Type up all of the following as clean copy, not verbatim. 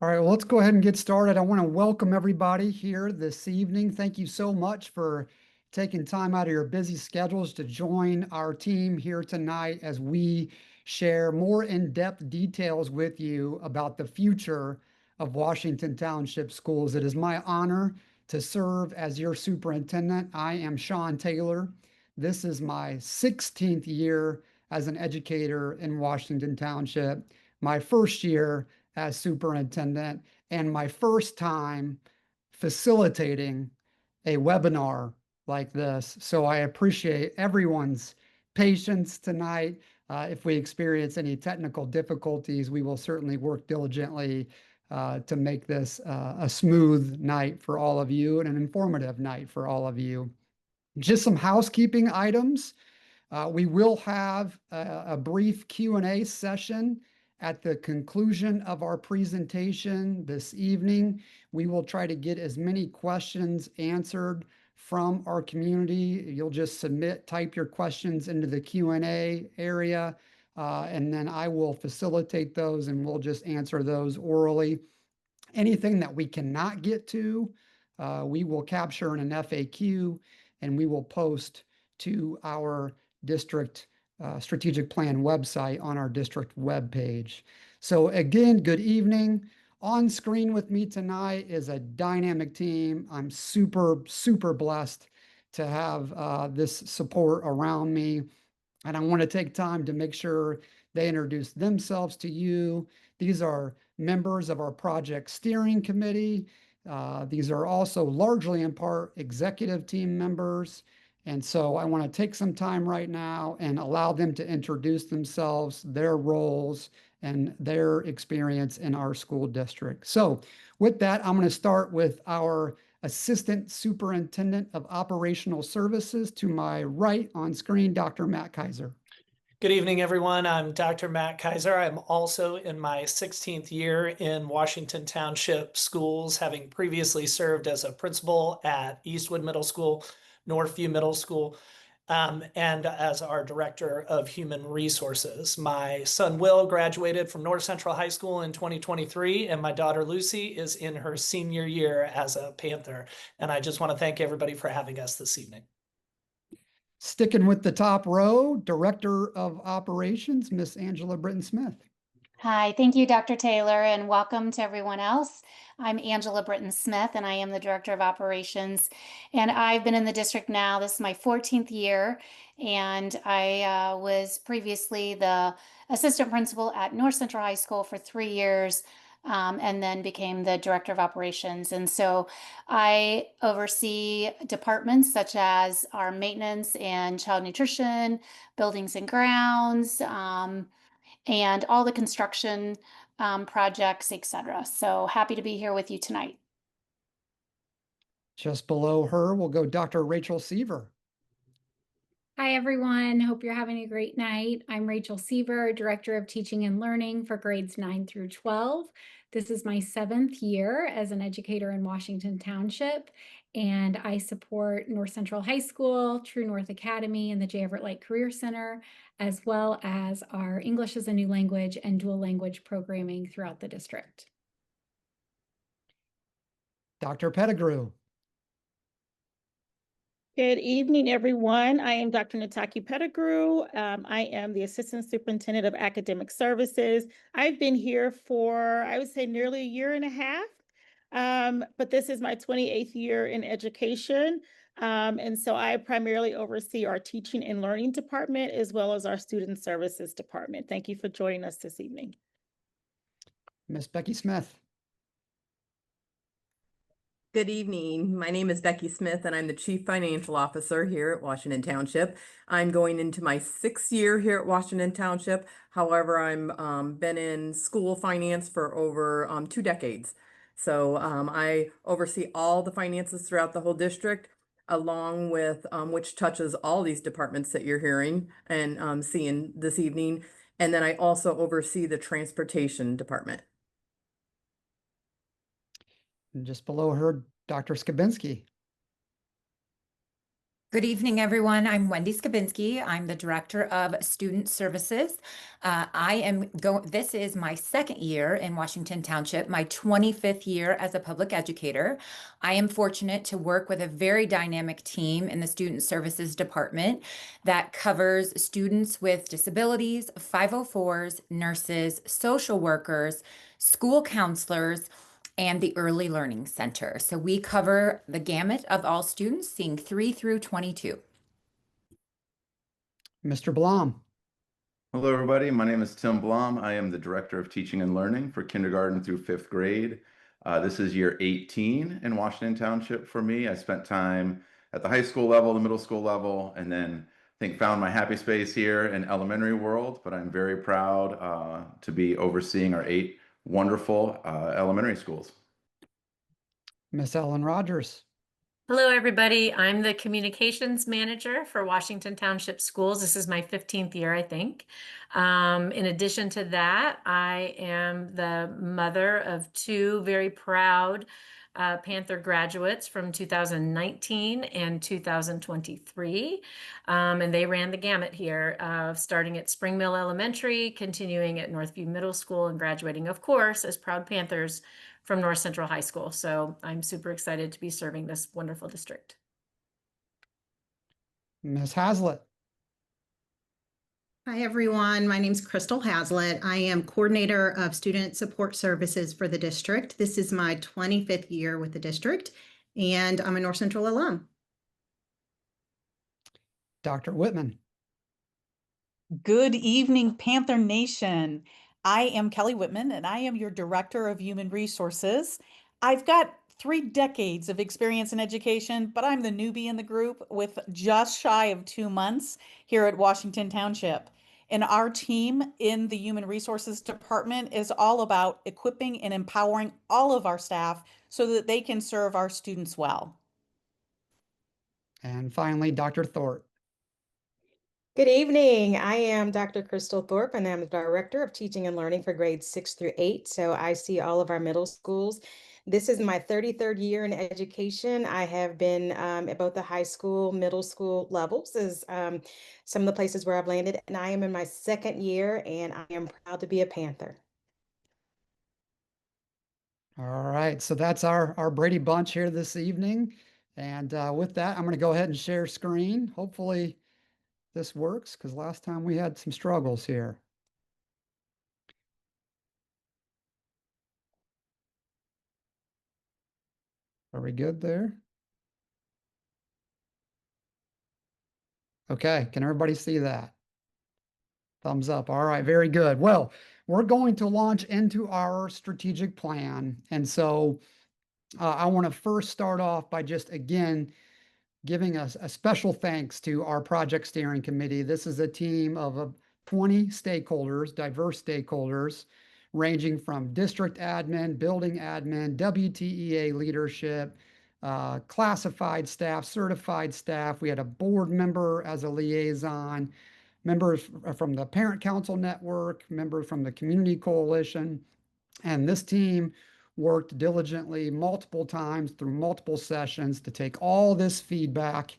All right, well, let's go ahead and get started. I want to welcome everybody here this evening. Thank you so much for taking time out of your busy schedules to join our team here tonight as we share more in-depth details with you about the future of Washington Township Schools. It is my honor to serve as your superintendent. I am Sean Taylor. This is my 16th year as an educator in Washington Township, my first year as superintendent, and my first time facilitating a webinar like this. So I appreciate everyone's patience tonight. If we experience any technical difficulties, we will certainly work diligently to make this a smooth night for all of you and an informative night for all of you. Just some housekeeping items. We will have a brief Q&A session at the conclusion of our presentation this evening. We will try to get as many questions answered from our community. You'll just type your questions into the Q&A area, and then I will facilitate those and we'll just answer those orally. Anything that we cannot get to, we will capture in an FAQ and we will post to our district strategic plan website on our district webpage. So again, good evening. On screen with me tonight is a dynamic team. I'm super, super blessed to have this support around me. And I want to take time to make sure they introduce themselves to you. These are members of our project steering committee. These are also largely in part executive team members. And so I want to take some time right now and allow them to introduce themselves, their roles, and their experience in our school district. So with that, I'm going to start with our Assistant Superintendent of Operational Services. To my right on screen, Dr. Matt Kaiser. Good evening, everyone. I'm Dr. Matt Kaiser. I'm also in my 16th year in Washington Township Schools, having previously served as a principal at Eastwood Middle School, Northview Middle School, and as our Director of Human Resources. My son Will graduated from North Central High School in 2023, and my daughter Lucy is in her senior year as a Panther. And I just want to thank everybody for having us this evening. Sticking with the top row, Director of Operations, Miss Angela Britton-Smith. Hi, thank you, Dr. Taylor, and welcome to everyone else. I'm Angela Britton-Smith, and I am the Director of Operations. And I've been in the district now, this is my 14th year, and I was previously the assistant principal at North Central High School for 3 years, and then became the Director of Operations. And so I oversee departments such as our maintenance and child nutrition, buildings and grounds, and all the construction projects, etc. So happy to be here with you tonight. Just below her, we'll go Dr. Rachel Seaver. Hi, everyone. Hope you're having a great night. I'm Rachel Seaver, Director of Teaching and Learning for grades 9 through 12. This is my 7th year as an educator in Washington Township, and I support North Central High School, True North Academy, and the J. Everett Light Career Center, as well as our English as a New Language and dual language programming throughout the district. Dr. Pettigrew. Good evening, everyone. I am Dr. Nataki Pettigrew. I am the Assistant Superintendent of Academic Services. I've been here for, I would say, nearly a year and a half, but this is my 28th year in education. And so I primarily oversee our teaching and learning department as well as our student services department. Thank you for joining us this evening. Miss Becky Smith. Good evening. My name is Becky Smith, and I'm the Chief Financial Officer here at Washington Township. I'm going into my 6th year here at Washington Township. However, I'm been in school finance for over 2 decades. So I oversee all the finances throughout the whole district, along with which touches all these departments that you're hearing and seeing this evening. And then I also oversee the transportation department. And just below her, Dr. Skabinski. Good evening, everyone. I'm Wendy Skabinski. I'm the Director of Student Services. This is my second year in Washington Township, my 25th year as a public educator. I am fortunate to work with a very dynamic team in the Student Services Department that covers students with disabilities, 504s, nurses, social workers, school counselors, and the Early Learning Center. So we cover the gamut of all students, seeing 3 through 22. Mr. Blom. Hello, everybody. My name is Tim Blom. I am the Director of Teaching and Learning for kindergarten through 5th grade. This is year 18 in Washington Township for me. I spent time at the high school level, the middle school level, and then I think found my happy space here in elementary world, but I'm very proud to be overseeing our 8 wonderful elementary schools. Miss Ellen Rogers. Hello, everybody. I'm the communications manager for Washington Township Schools. This is my 15th year, I think. In addition to that, I am the mother of 2 very proud Panther graduates from 2019 and 2023. And they ran the gamut here, starting at Spring Mill Elementary, continuing at Northview Middle School, and graduating, of course, as proud Panthers from North Central High School. So I'm super excited to be serving this wonderful district. Miss Hazlitt. Hi, everyone. My name is Crystal Hazlitt. I am Coordinator of Student Support Services for the district. This is my 25th year with the district, and I'm a North Central alum. Dr. Whitman. Good evening, Panther Nation. I am Kelly Whitman, and I am your Director of Human Resources. I've got 3 decades of experience in education, but I'm the newbie in the group with just shy of 2 months here at Washington Township. And our team in the Human Resources Department is all about equipping and empowering all of our staff so that they can serve our students well. And finally, Dr. Thorpe. Good evening. I am Dr. Crystal Thorpe, and I'm the Director of Teaching and Learning for grades 6 through 8. So I see all of our middle schools. This is my 33rd year in education. I have been at both the high school, middle school levels as some of the places where I've landed. And I am in my 2nd year, and I am proud to be a Panther. All right, so that's our Brady Bunch here this evening. And with that, I'm going to go ahead and share screen. Hopefully this works, because last time we had some struggles here. Are we good there? Okay, can everybody see that? Thumbs up. All right, very good. Well, we're going to launch into our strategic plan. And so I want to first start off by just, again, giving us a special thanks to our project steering committee. This is a team of 20 stakeholders, diverse stakeholders, ranging from district admin, building admin, WTEA leadership, classified staff, certified staff. We had a board member as a liaison, members from the Parent Council Network, members from the Community Coalition. And this team worked diligently multiple times through multiple sessions to take all this feedback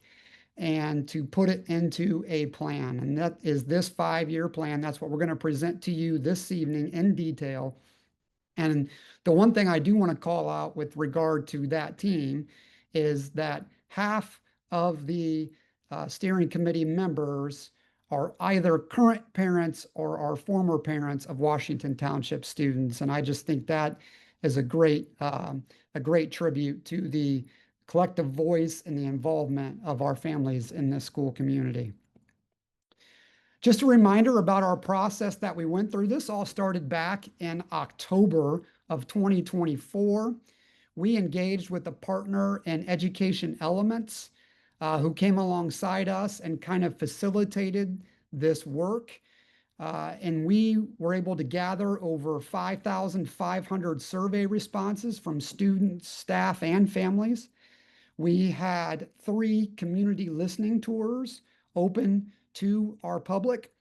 and to put it into a plan. And that is this 5-year plan. That's what we're going to present to you this evening in detail. And the one thing I do want to call out with regard to that team is that half of the steering committee members are either current parents or are former parents of Washington Township students. And I just think that is a great tribute to the collective voice and the involvement of our families in this school community. Just a reminder about our process that we went through. This all started back in October of 2024. We engaged with a partner in Education Elements who came alongside us and kind of facilitated this work. And we were able to gather over 5,500 survey responses from students, staff, and families. We had 3 community listening tours open to our public,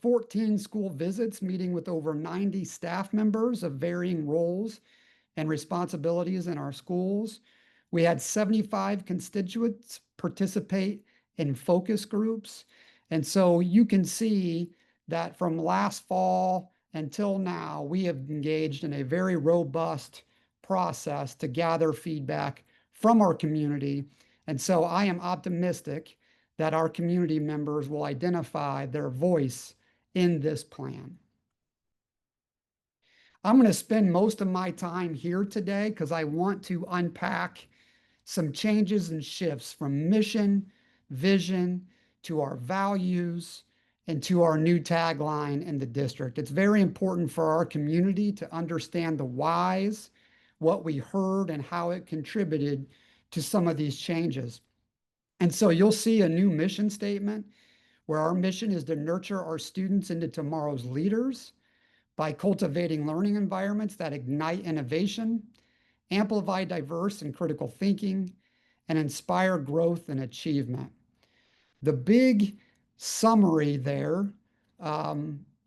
14 school visits, meeting with over 90 staff members of varying roles and responsibilities in our schools. We had 75 constituents participate in focus groups. And so you can see that from last fall until now, we have engaged in a very robust process to gather feedback from our community. And so I am optimistic that our community members will identify their voice in this plan. I'm going to spend most of my time here today because I want to unpack some changes and shifts from mission, vision, to our values, and to our new tagline in the district. It's very important for our community to understand the whys, what we heard, and how it contributed to some of these changes. And so you'll see a new mission statement where our mission is to nurture our students into tomorrow's leaders by cultivating learning environments that ignite innovation, amplify diverse and critical thinking, and inspire growth and achievement. The big summary there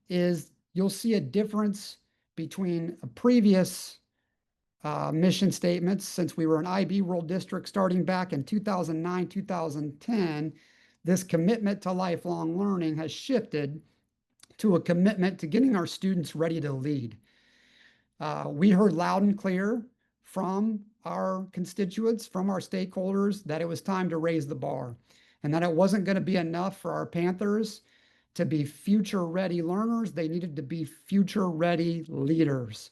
is you'll see a difference between a previous mission statements since we were an IB World District starting back in 2009, 2010. This commitment to lifelong learning has shifted to a commitment to getting our students ready to lead. We heard loud and clear from our constituents, from our stakeholders, that it was time to raise the bar and that it wasn't going to be enough for our Panthers to be future-ready learners. They needed to be future-ready leaders.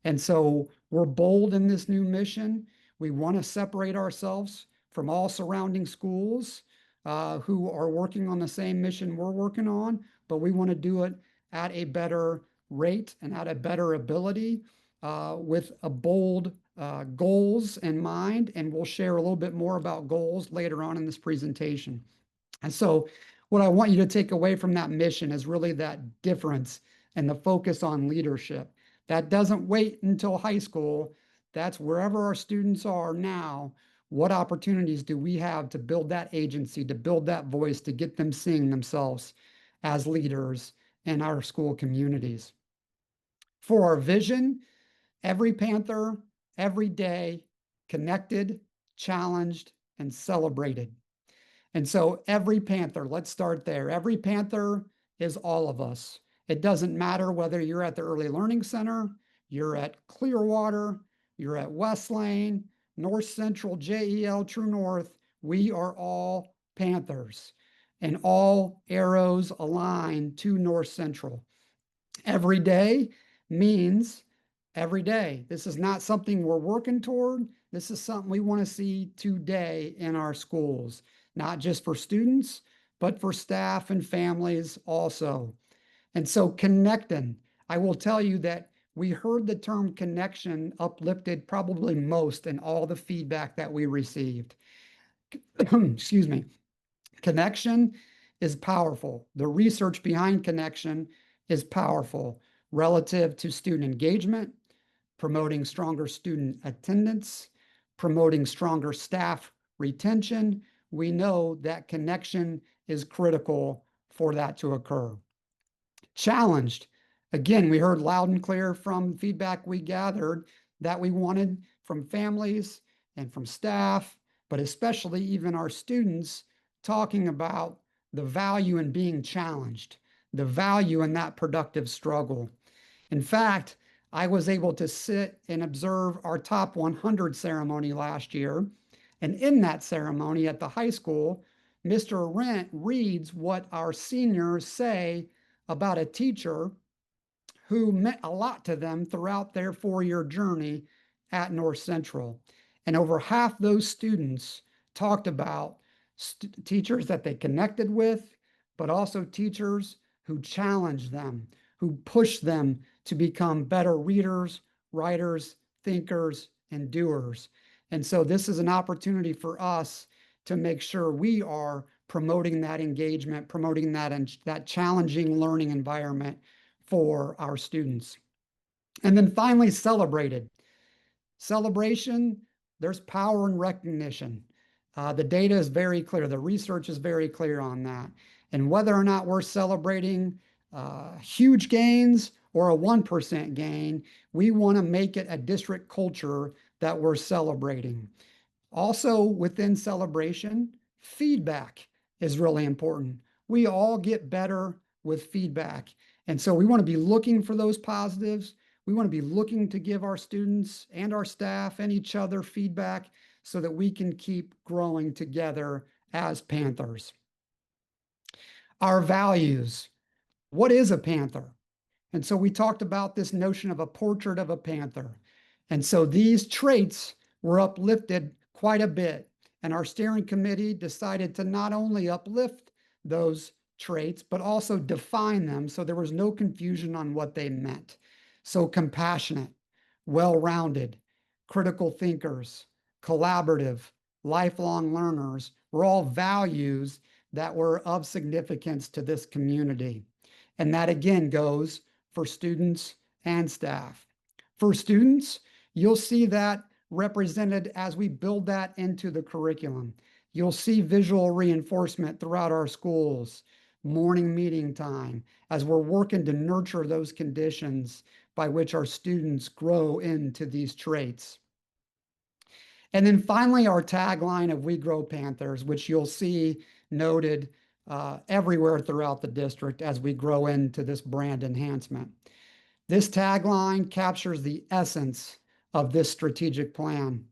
And so we're bold in this new mission. We want to separate ourselves from all surrounding schools who are working on the same mission we're working on, but we want to do it at a better rate and at a better ability with a bold goals in mind. And we'll share a little bit more about goals later on in this presentation. And so what I want you to take away from that mission is really that difference and the focus on leadership. That doesn't wait until high school. That's wherever our students are now. What opportunities do we have to build that agency, to build that voice, to get them seeing themselves as leaders in our school communities? For our vision, every Panther, every day, connected, challenged, and celebrated. And so every Panther, let's start there. Every Panther is all of us. It doesn't matter whether you're at the Early Learning Center, you're at Clearwater, you're at West Lane, North Central, JEL, True North. We are all Panthers, and all arrows align to North Central. Every day means every day. This is not something we're working toward. This is something we want to see today in our schools, not just for students, but for staff and families also. And so connecting, I will tell you that we heard the term connection uplifted probably most in all the feedback that we received. Excuse me. Connection is powerful. The research behind connection is powerful relative to student engagement, promoting stronger student attendance, promoting stronger staff retention. We know that connection is critical for that to occur. Challenged. Again, we heard loud and clear from feedback we gathered that we wanted from families and from staff, but especially even our students, talking about the value in being challenged, the value in that productive struggle. In fact, I was able to sit and observe our top 100 ceremony last year. And in that ceremony at the high school, Mr. Rent reads what our seniors say about a teacher who meant a lot to them throughout their 4-year journey at North Central. And over half those students talked about teachers that they connected with, but also teachers who challenged them, who pushed them to become better readers, writers, thinkers, and doers. And so this is an opportunity for us to make sure we are promoting that engagement, promoting that challenging learning environment for our students. And then finally, celebrated. Celebration, there's power in recognition. The data is very clear. The research is very clear on that. And whether or not we're celebrating huge gains or a 1% gain, we want to make it a district culture that we're celebrating. Also, within celebration, feedback is really important. We all get better with feedback. And so we want to be looking for those positives. We want to be looking to give our students and our staff and each other feedback so that we can keep growing together as Panthers. Our values. What is a Panther? And so we talked about this notion of a portrait of a Panther. And so these traits were uplifted quite a bit. And our steering committee decided to not only uplift those traits, but also define them so there was no confusion on what they meant. So compassionate, well-rounded, critical thinkers, collaborative, lifelong learners were all values that were of significance to this community. And that again goes for students and staff. For students, you'll see that represented as we build that into the curriculum. You'll see visual reinforcement throughout our schools, morning meeting time, as we're working to nurture those conditions by which our students grow into these traits. And then finally, our tagline of We Grow Panthers, which you'll see noted everywhere throughout the district as we grow into this brand enhancement. This tagline captures the essence of this strategic plan.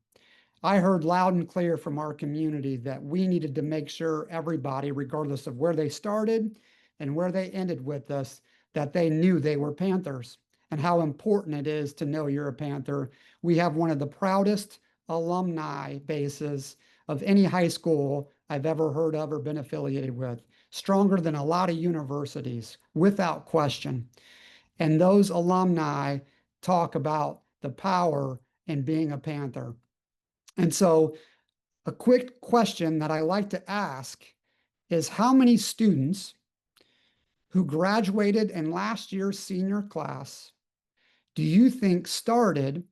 I heard loud and clear from our community that we needed to make sure everybody, regardless of where they started and where they ended with us, that they knew they were Panthers and how important it is to know you're a Panther. We have one of the proudest alumni bases of any high school I've ever heard of or been affiliated with, stronger than a lot of universities, without question. And those alumni talk about the power in being a Panther. And so a quick question that I like to ask is how many students who graduated in last year's senior class do you think started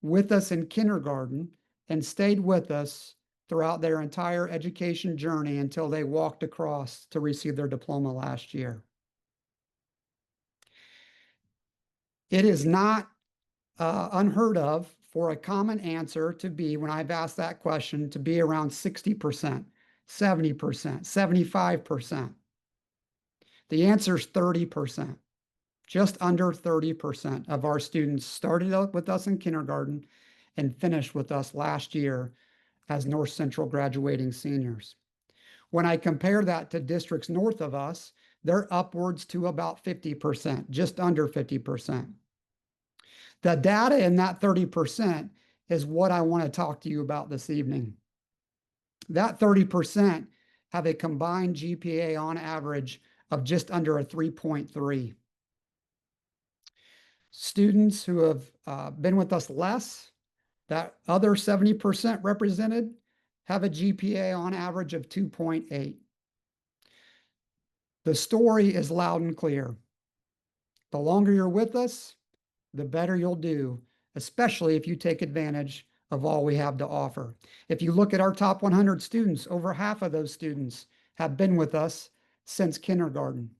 with us in kindergarten and stayed with us throughout their entire education journey until they walked across to receive their diploma last year? It is not unheard of for a common answer to be, when I've asked that question, to be around 60%, 70%, 75%. The answer is 30%. Just under 30% of our students started out with us in kindergarten and finished with us last year as North Central graduating seniors. When I compare that to districts north of us, they're upwards to about 50%, just under 50%. The data in that 30% is what I want to talk to you about this evening. That 30% have a combined GPA on average of just under a 3.3. Students who have been with us less, that other 70% represented, have a GPA on average of 2.8. The story is loud and clear. The longer you're with us, the better you'll do, especially if you take advantage of all we have to offer. If you look at our top 100 students, over half of those students have been with us since kindergarten.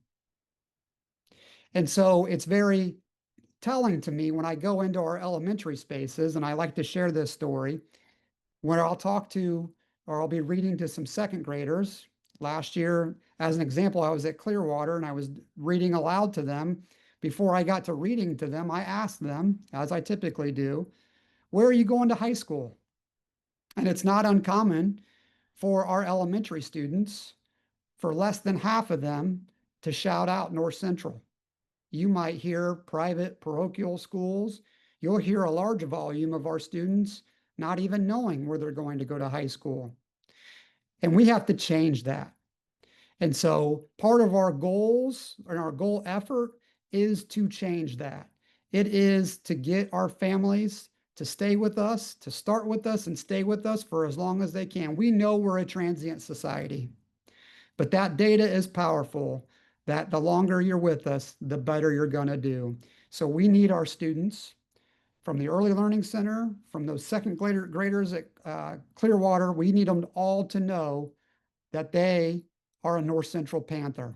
And so it's very telling to me when I go into our elementary spaces, and I like to share this story, where I'll talk to, or I'll be reading to some second graders. Last year, as an example, I was at Clearwater and I was reading aloud to them. Before I got to reading to them, I asked them, as I typically do, where are you going to high school? And it's not uncommon for our elementary students, for less than half of them, to shout out North Central. You might hear private parochial schools. You'll hear a large volume of our students not even knowing where they're going to go to high school. And we have to change that. And so part of our goals and our goal effort is to change that. It is to get our families to stay with us, to start with us and stay with us for as long as they can. We know we're a transient society, but that data is powerful, that the longer you're with us, the better you're going to do. So we need our students from the Early Learning Center, from those second graders at Clearwater, we need them all to know that they are a North Central Panther.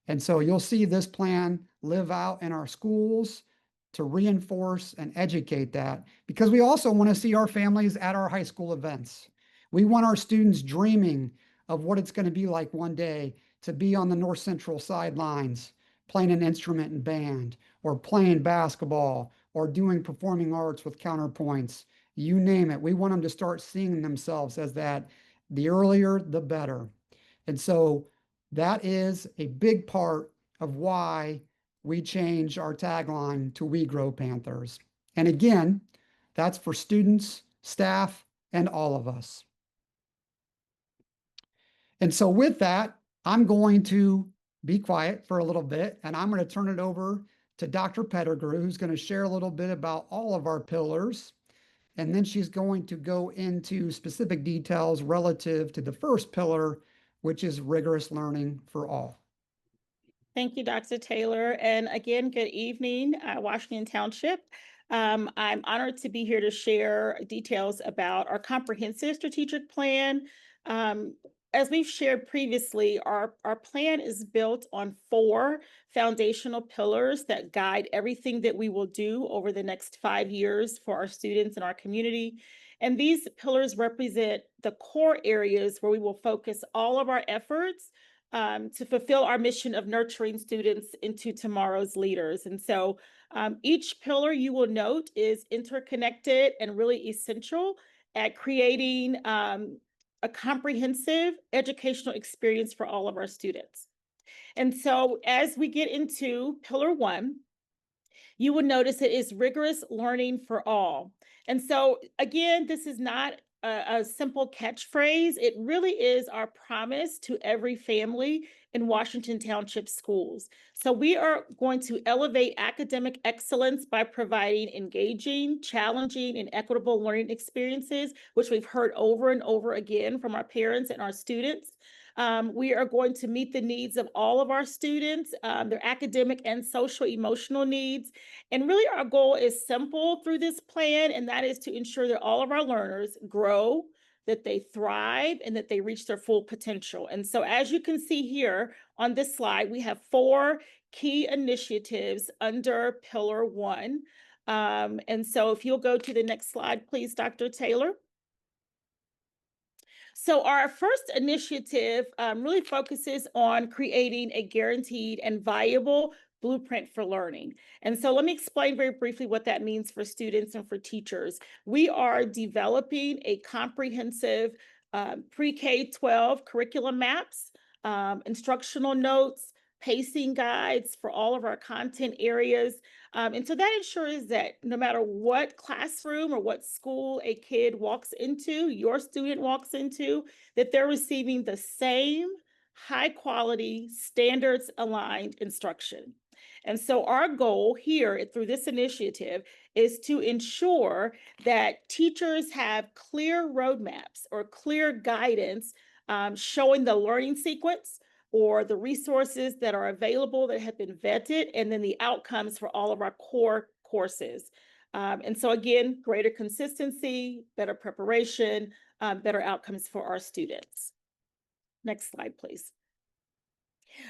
And so you'll see this plan live out in our schools to reinforce and educate that, because we also want to see our families at our high school events. We want our students dreaming of what it's going to be like one day to be on the North Central sidelines, playing an instrument and band, or playing basketball, or doing performing arts with counterpoints. You name it. We want them to start seeing themselves as that. The earlier, the better. And so that is a big part of why we change our tagline to We Grow Panthers. And again, that's for students, staff, and all of us. And so with that, I'm going to be quiet for a little bit, and I'm going to turn it over to Dr. Pettigrew, who's going to share a little bit about all of our pillars. And then she's going to go into specific details relative to the first pillar, which is rigorous learning for all. Thank you, Dr. Taylor. And again, good evening, Washington Township. I'm honored to be here to share details about our comprehensive strategic plan. As we've shared previously, our plan is built on 4 foundational pillars that guide everything that we will do over the next 5 years for our students and our community. And these pillars represent the core areas where we will focus all of our efforts to fulfill our mission of nurturing students into tomorrow's leaders. And so each pillar, you will note, is interconnected and really essential at creating a comprehensive educational experience for all of our students. And so as we get into pillar 1, you will notice it is rigorous learning for all. And so again, this is not a simple catchphrase. It really is our promise to every family in Washington Township schools. So we are going to elevate academic excellence by providing engaging, challenging, and equitable learning experiences, which we've heard over and over again from our parents and our students. We are going to meet the needs of all of our students, their academic and social emotional needs. And really our goal is simple through this plan, and that is to ensure that all of our learners grow, that they thrive, and that they reach their full potential. And so as you can see here on this slide, we have 4 key initiatives under pillar 1. And so if you'll go to the next slide, please, Dr. Taylor. So our first initiative really focuses on creating a guaranteed and viable blueprint for learning. And so let me explain very briefly what that means for students and for teachers. We are developing a comprehensive pre-K-12 curriculum maps, instructional notes, pacing guides for all of our content areas. And so that ensures that no matter what classroom or what school a kid walks into, your student walks into, that they're receiving the same high quality, standards aligned instruction. And so our goal here through this initiative is to ensure that teachers have clear roadmaps or clear guidance showing the learning sequence or the resources that are available that have been vetted, and then the outcomes for all of our core courses. And so again, greater consistency, better preparation, better outcomes for our students. Next slide, please.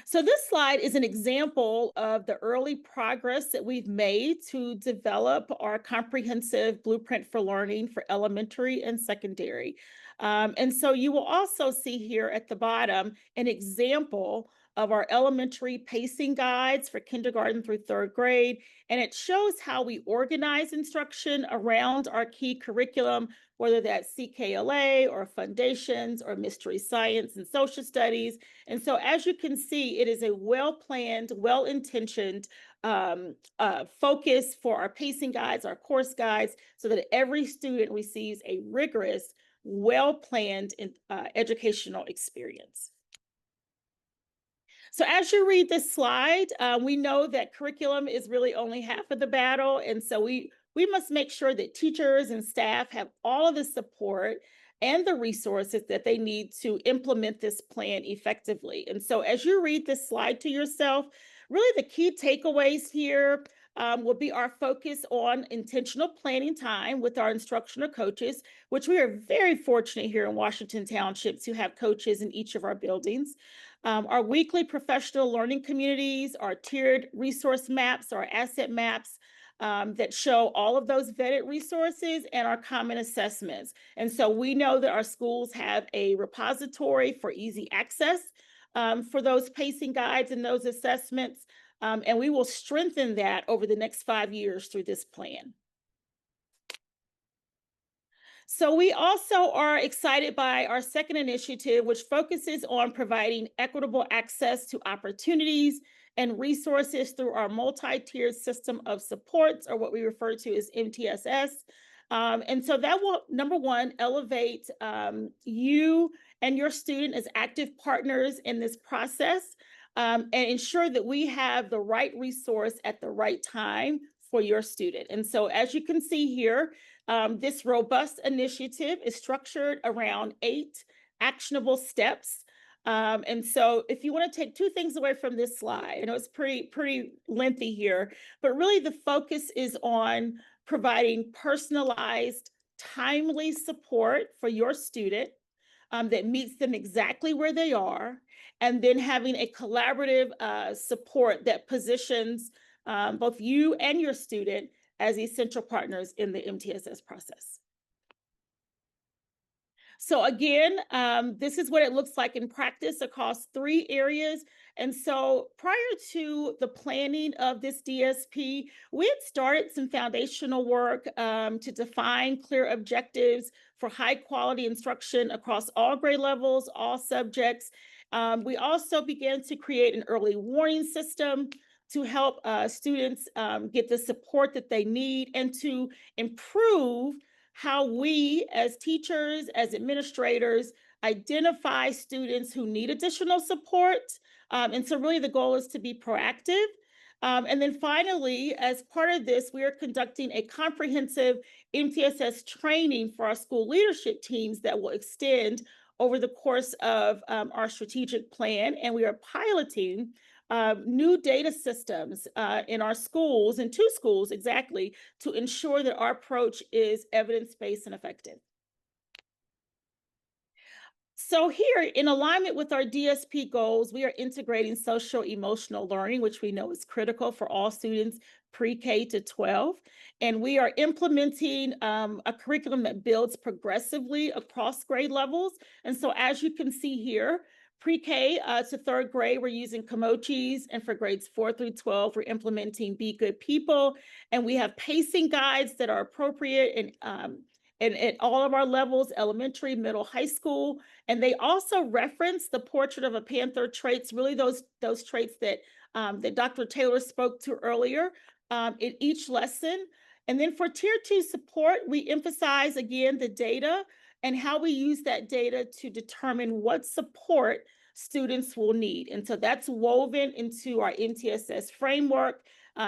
So this slide is an example of the early progress that we've made to develop our comprehensive blueprint for learning for elementary and secondary. And so you will also see here at the bottom an example of our elementary pacing guides for kindergarten through 3rd grade. And it shows how we organize instruction around our key curriculum, whether that's CKLA or foundations or mystery science and social studies. And so as you can see, it is a well-planned, well-intentioned focus for our pacing guides, our course guides, so that every student receives a rigorous, well-planned educational experience. So as you read this slide, we know that curriculum is really only half of the battle. And so we must make sure that teachers and staff have all of the support and the resources that they need to implement this plan effectively. And so as you read this slide to yourself, really the key takeaways here will be our focus on intentional planning time with our instructional coaches, which we are very fortunate here in Washington Township to have coaches in each of our buildings. Our weekly professional learning communities, our tiered resource maps, our asset maps, that show all of those vetted resources and our common assessments. And so we know that our schools have a repository for easy access for those pacing guides and those assessments. And we will strengthen that over the next 5 years through this plan. So we also are excited by our second initiative, which focuses on providing equitable access to opportunities and resources through our multi-tiered system of supports, or what we refer to as MTSS. And so that will, number one, elevate you and your student as active partners in this process, and ensure that we have the right resource at the right time for your student. And so as you can see here, this robust initiative is structured around 8 actionable steps. And so if you want to take 2 things away from this slide, I know it's pretty lengthy here, but really the focus is on providing personalized, timely support for your student that meets them exactly where they are, and then having a collaborative support that positions both you and your student as essential partners in the MTSS process. So again, this is what it looks like in practice across 3 areas. And so prior to the planning of this DSP, we had started some foundational work to define clear objectives for high quality instruction across all grade levels, all subjects. We also began to create an early warning system to help students get the support that they need, and to improve how we as teachers, as administrators, identify students who need additional support. And so really the goal is to be proactive. And then finally, as part of this, we are conducting a comprehensive MTSS training for our school leadership teams that will extend over the course of our strategic plan. And we are piloting new data systems in our schools, in 2 schools exactly, to ensure that our approach is evidence-based and effective. So here, in alignment with our DSP goals, we are integrating social emotional learning, which we know is critical for all students pre-K to 12. And we are implementing a curriculum that builds progressively across grade levels. And so as you can see here, pre-K to 3rd grade, we're using Komochis, and for grades 4 through 12, we're implementing Be Good People. And we have pacing guides that are appropriate and at all of our levels, elementary, middle, high school. And they also reference the portrait of a Panther traits, really those traits that, that Dr. Taylor spoke to earlier in each lesson. And then for Tier 2 support, we emphasize again the data and how we use that data to determine what support students will need. And so that's woven into our MTSS framework,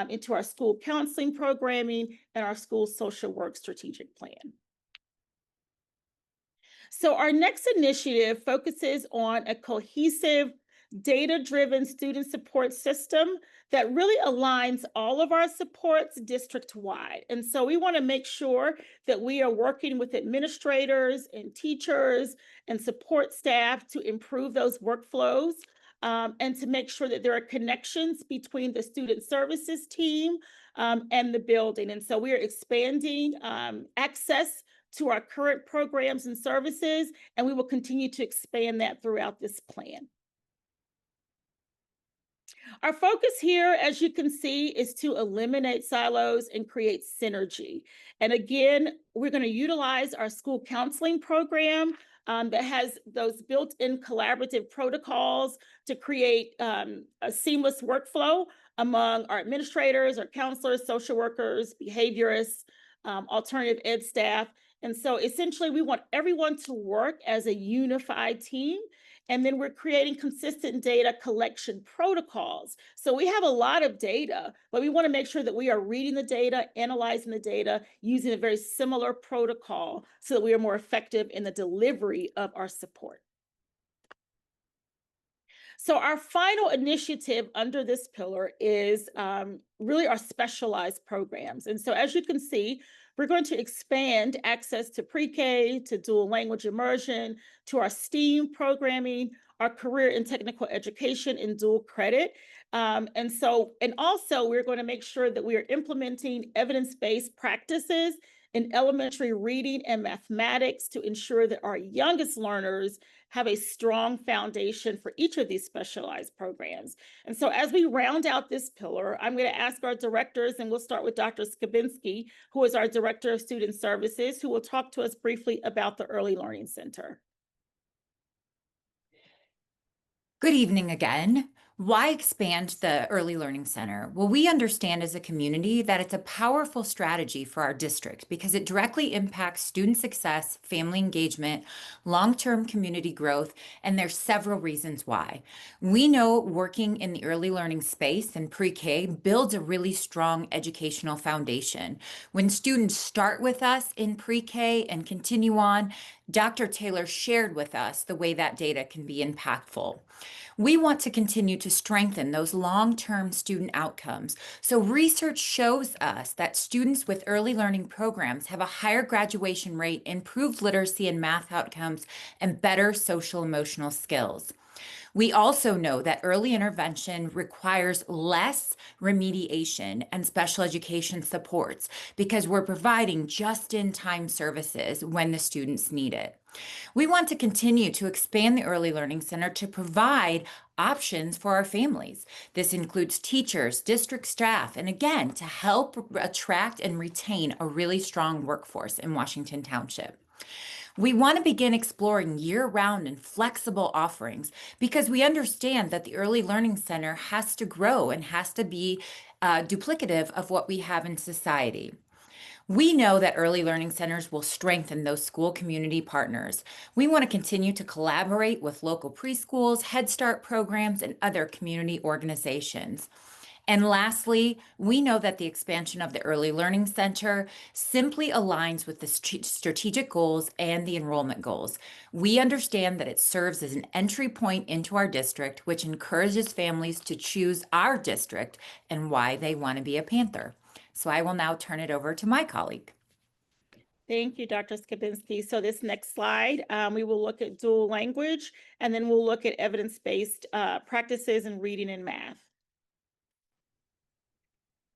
into our school counseling programming, and our school social work strategic plan. So our next initiative focuses on a cohesive, data-driven student support system that really aligns all of our supports district-wide. And so we want to make sure that we are working with administrators and teachers and support staff to improve those workflows, and to make sure that there are connections between the student services team and the building. And so we are expanding access to our current programs and services, and we will continue to expand that throughout this plan. Our focus here, as you can see, is to eliminate silos and create synergy. And again, we're going to utilize our school counseling program that has those built-in collaborative protocols to create a seamless workflow among our administrators, our counselors, social workers, behaviorists, alternative ed staff. And so essentially, we want everyone to work as a unified team. And then we're creating consistent data collection protocols. So we have a lot of data, but we want to make sure that we are reading the data, analyzing the data, using a very similar protocol so that we are more effective in the delivery of our support. So our final initiative under this pillar is really our specialized programs. And so as you can see, we're going to expand access to pre-K, to dual language immersion, to our STEAM programming, our career and technical education in dual credit. And also we're going to make sure that we are implementing evidence-based practices in elementary reading and mathematics to ensure that our youngest learners have a strong foundation for each of these specialized programs. And so as we round out this pillar, I'm going to ask our directors, and we'll start with Dr. Skabinski, who is our Director of Student Services, who will talk to us briefly about the Early Learning Center. Good evening again. Why expand the Early Learning Center? Well, we understand as a community that it's a powerful strategy for our district because it directly impacts student success, family engagement, long-term community growth, and there's several reasons why. We know working in the early learning space and pre-K builds a really strong educational foundation. When students start with us in pre-K and continue on, Dr. Taylor shared with us the way that data can be impactful. We want to continue to strengthen those long-term student outcomes. So research shows us that students with early learning programs have a higher graduation rate, improved literacy and math outcomes, and better social emotional skills. We also know that early intervention requires less remediation and special education supports because we're providing just-in-time services when the students need it. We want to continue to expand the Early Learning Center to provide options for our families. This includes teachers, district staff, and again, to help attract and retain a really strong workforce in Washington Township. We want to begin exploring year-round and flexible offerings because we understand that the Early Learning Center has to grow and has to be duplicative of what we have in society. We know that early learning centers will strengthen those school community partners. We want to continue to collaborate with local preschools, Head Start programs, and other community organizations. And lastly, we know that the expansion of the Early Learning Center simply aligns with the strategic goals and the enrollment goals. We understand that it serves as an entry point into our district, which encourages families to choose our district and why they want to be a Panther. So I will now turn it over to my colleague. Thank you, Dr. Skabinski. So this next slide, we will look at dual language, and then we'll look at evidence-based practices in reading and math.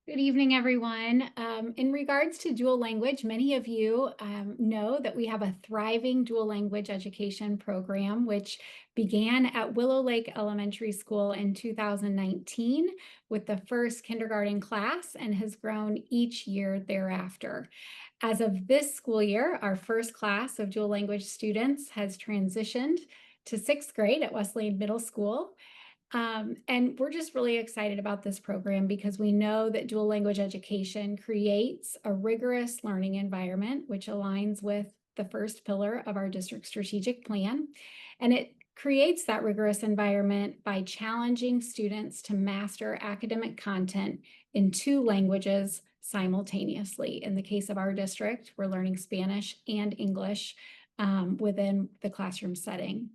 Good evening, everyone. In regards to dual language, many of you know that we have a thriving dual language education program, which began at Willow Lake Elementary School in 2019 with the first kindergarten class and has grown each year thereafter. As of this school year, our first class of dual language students has transitioned to 6th grade at Wesleyan Middle School. And we're just really excited about this program because we know that dual language education creates a rigorous learning environment, which aligns with the first pillar of our district strategic plan. And it creates that rigorous environment by challenging students to master academic content in 2 languages simultaneously. In the case of our district, we're learning Spanish and English within the classroom setting.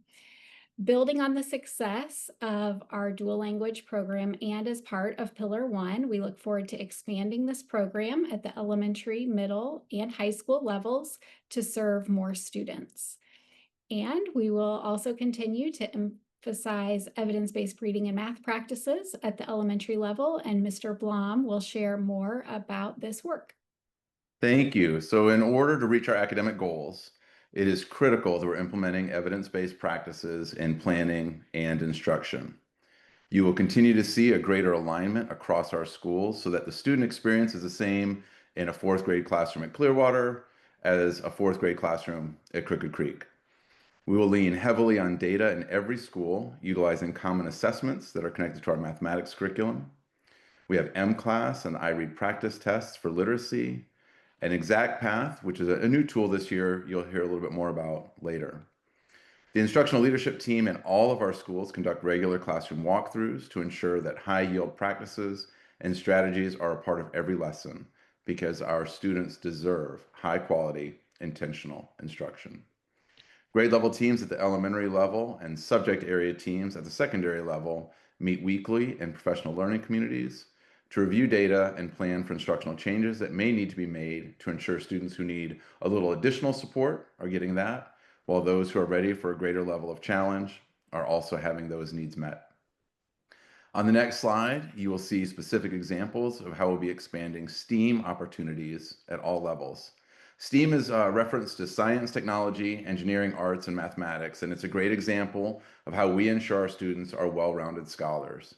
Building on the success of our dual language program and as part of Pillar 1, we look forward to expanding this program at the elementary, middle, and high school levels to serve more students. And we will also continue to emphasize evidence-based reading and math practices at the elementary level, and Mr. Blom will share more about this work. Thank you. So in order to reach our academic goals, it is critical that we're implementing evidence-based practices in planning and instruction. You will continue to see a greater alignment across our schools so that the student experience is the same in a 4th grade classroom at Clearwater as a 4th grade classroom at Crooked Creek. We will lean heavily on data in every school, utilizing common assessments that are connected to our mathematics curriculum. We have M-Class and iRead practice tests for literacy, an Exact Path, which is a new tool this year you'll hear a little bit more about later. The instructional leadership team in all of our schools conduct regular classroom walkthroughs to ensure that high-yield practices and strategies are a part of every lesson because our students deserve high-quality, intentional instruction. Grade level teams at the elementary level and subject area teams at the secondary level meet weekly in professional learning communities to review data and plan for instructional changes that may need to be made to ensure students who need a little additional support are getting that, while those who are ready for a greater level of challenge are also having those needs met. On the next slide, you will see specific examples of how we'll be expanding STEAM opportunities at all levels. STEAM is a reference to science, technology, engineering, arts, and mathematics, and it's a great example of how we ensure our students are well-rounded scholars.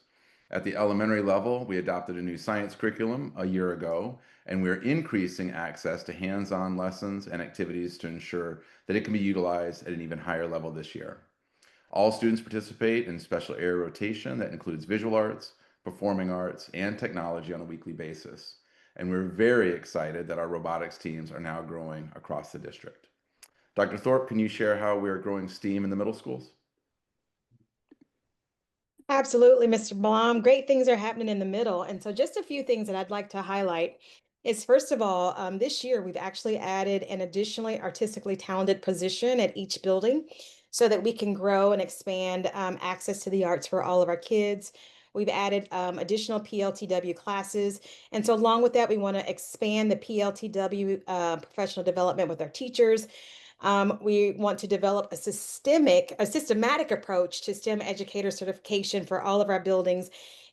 At the elementary level, we adopted a new science curriculum a year ago, and we're increasing access to hands-on lessons and activities to ensure that it can be utilized at an even higher level this year. All students participate in special area rotation that includes visual arts, performing arts, and technology on a weekly basis. And we're very excited that our robotics teams are now growing across the district. Dr. Thorpe, can you share how we're growing STEAM in the middle schools? Absolutely, Mr. Blum. Great things are happening in the middle. And so just a few things that I'd like to highlight is, first of all, this year we've actually added an additionally artistically talented position at each building so that we can grow and expand access to the arts for all of our kids. We've added additional PLTW classes. And so along with that, we want to expand the PLTW professional development with our teachers. We want to develop a systematic approach to STEM educator certification for all of our buildings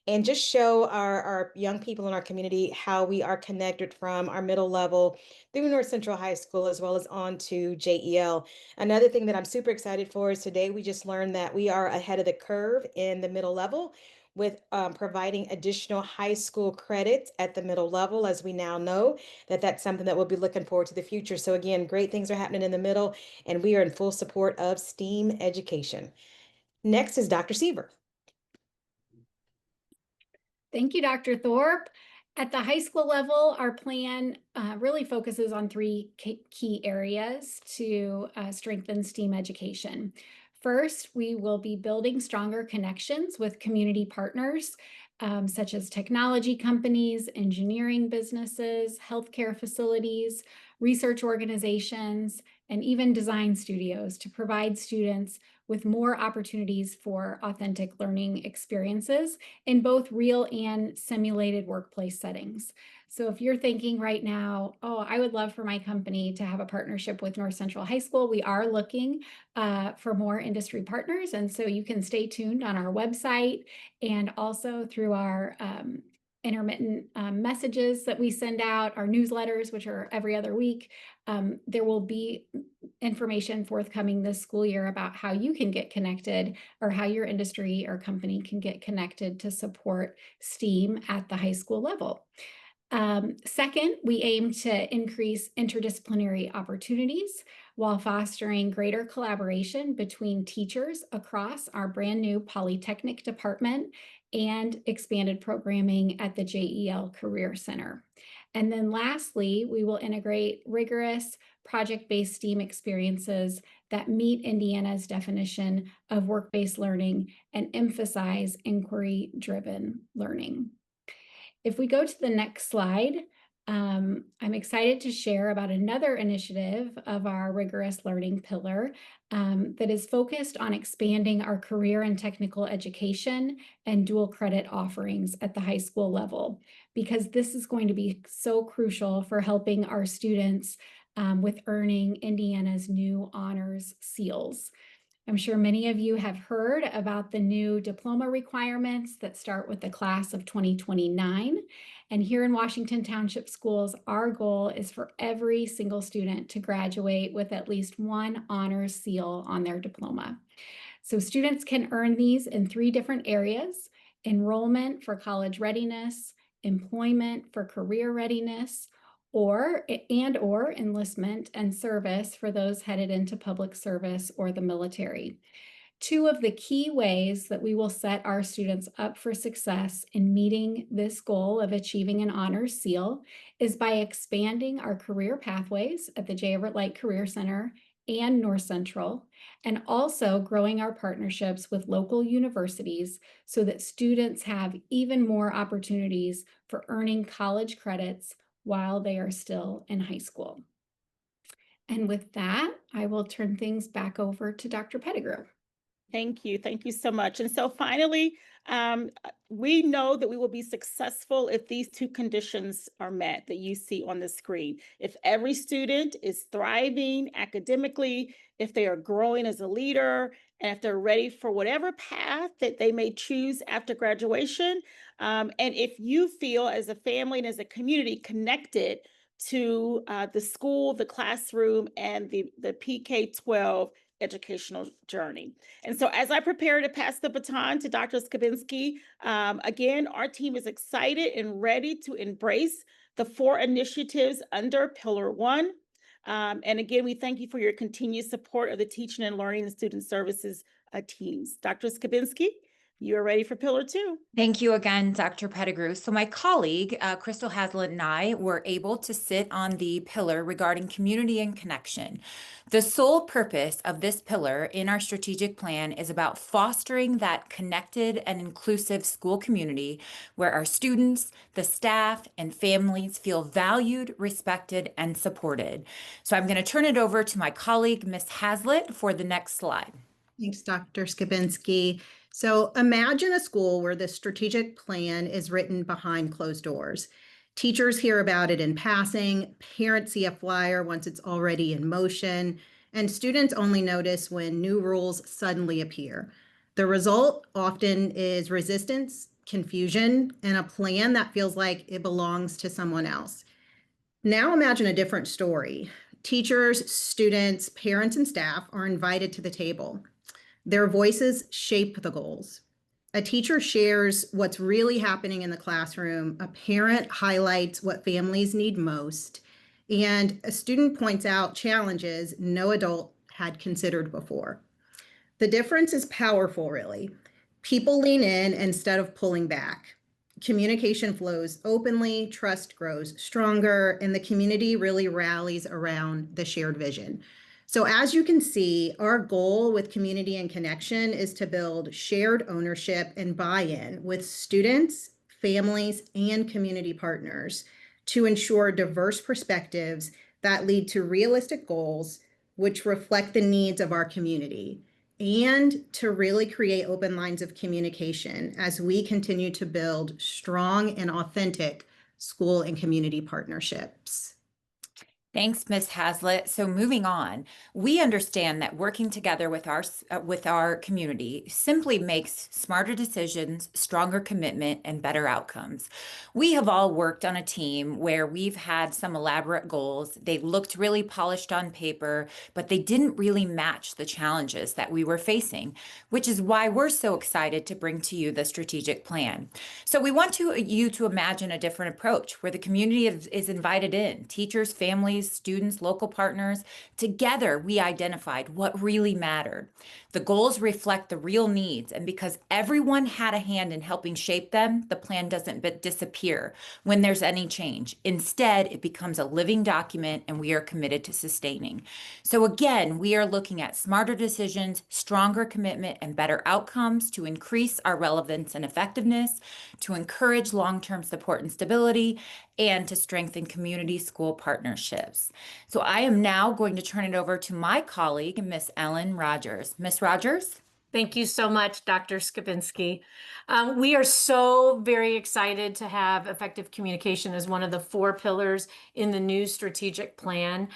and just show our young people in our community how we are connected from our middle level through North Central High School as well as on to JEL. Another thing that I'm super excited for is today we just learned that we are ahead of the curve in the middle level with providing additional high school credits at the middle level, as we now know that that's something that we'll be looking forward to the future. So again, great things are happening in the middle, and we are in full support of STEAM education. Next is Dr. Seaver. Thank you, Dr. Thorpe. At the high school level, our plan really focuses on three key areas to strengthen STEAM education. First, we will be building stronger connections with community partners, such as technology companies, engineering businesses, healthcare facilities, research organizations, and even design studios to provide students with more opportunities for authentic learning experiences in both real and simulated workplace settings. So if you're thinking right now, oh, I would love for my company to have a partnership with North Central High School, we are looking for more industry partners. And so you can stay tuned on our website and also through our intermittent messages that we send out, our newsletters, which are every other week. There will be information forthcoming this school year about how you can get connected or how your industry or company can get connected to support STEAM at the high school level. Second, we aim to increase interdisciplinary opportunities while fostering greater collaboration between teachers across our brand new Polytechnic department and expanded programming at the JEL Career Center. And then lastly, we will integrate rigorous project-based STEAM experiences that meet Indiana's definition of work-based learning and emphasize inquiry-driven learning. If we go to the next slide, I'm excited to share about another initiative of our rigorous learning pillar that is focused on expanding our career and technical education and dual credit offerings at the high school level, because this is going to be so crucial for helping our students with earning Indiana's new honors seals. I'm sure many of you have heard about the new diploma requirements that start with the class of 2029. And here in Washington Township Schools, our goal is for every single student to graduate with at least one honors seal on their diploma. So students can earn these in 3 different areas: enrollment for college readiness, employment for career readiness, or enlistment and service for those headed into public service or the military. 2 of the key ways that we will set our students up for success in meeting this goal of achieving an honors seal is by expanding our career pathways at the J. Everett Light Career Center and North Central, and also growing our partnerships with local universities so that students have even more opportunities for earning college credits while they are still in high school. And with that, I will turn things back over to Dr. Pettigrew. Thank you. Thank you so much. And so finally, we know that we will be successful if these 2 conditions are met that you see on the screen. If every student is thriving academically, if they are growing as a leader, and if they're ready for whatever path that they may choose after graduation. And if you feel as a family and as a community connected to the school, the classroom, and the PK-12 educational journey. And so as I prepare to pass the baton to Dr. Skabinski, again, our team is excited and ready to embrace the 4 initiatives under Pillar 1. And again, we thank you for your continued support of the teaching and learning and student services teams. Dr. Skabinski, you are ready for Pillar 2. Thank you again, Dr. Pettigrew. So my colleague, Crystal Hazlitt, and I were able to sit on the pillar regarding community and connection. The sole purpose of this pillar in our strategic plan is about fostering that connected and inclusive school community where our students, the staff, and families feel valued, respected, and supported. So I'm going to turn it over to my colleague, Ms. Hazlitt, for the next slide. Thanks, Dr. Skabinski. So imagine a school where the strategic plan is written behind closed doors. Teachers hear about it in passing, parents see a flyer once it's already in motion, and students only notice when new rules suddenly appear. The result often is resistance, confusion, and a plan that feels like it belongs to someone else. Now imagine a different story. Teachers, students, parents, and staff are invited to the table. Their voices shape the goals. A teacher shares what's really happening in the classroom. A parent highlights what families need most. And a student points out challenges no adult had considered before. The difference is powerful, really. People lean in instead of pulling back. Communication flows openly, trust grows stronger, and the community really rallies around the shared vision. So as you can see, our goal with community and connection is to build shared ownership and buy-in with students, families, and community partners to ensure diverse perspectives that lead to realistic goals which reflect the needs of our community, and to really create open lines of communication as we continue to build strong and authentic school and community partnerships. Thanks, Ms. Hazlitt. So moving on, we understand that working together with our community simply makes smarter decisions, stronger commitment, and better outcomes. We have all worked on a team where we've had some elaborate goals. They looked really polished on paper, but they didn't really match the challenges that we were facing, which is why we're so excited to bring to you the strategic plan. So we want you to imagine a different approach where the community is invited in, teachers, families, students, local partners. Together, we identified what really mattered. The goals reflect the real needs, and because everyone had a hand in helping shape them, the plan doesn't disappear when there's any change. Instead, it becomes a living document, and we are committed to sustaining. So again, we are looking at smarter decisions, stronger commitment, and better outcomes to increase our relevance and effectiveness, to encourage long-term support and stability, and to strengthen community school partnerships. So I am now going to turn it over to my colleague, Miss Ellen Rogers. Miss Rogers? Thank you so much, Dr. Skabinski. We are so very excited to have effective communication as one of the 4 pillars in the new strategic plan.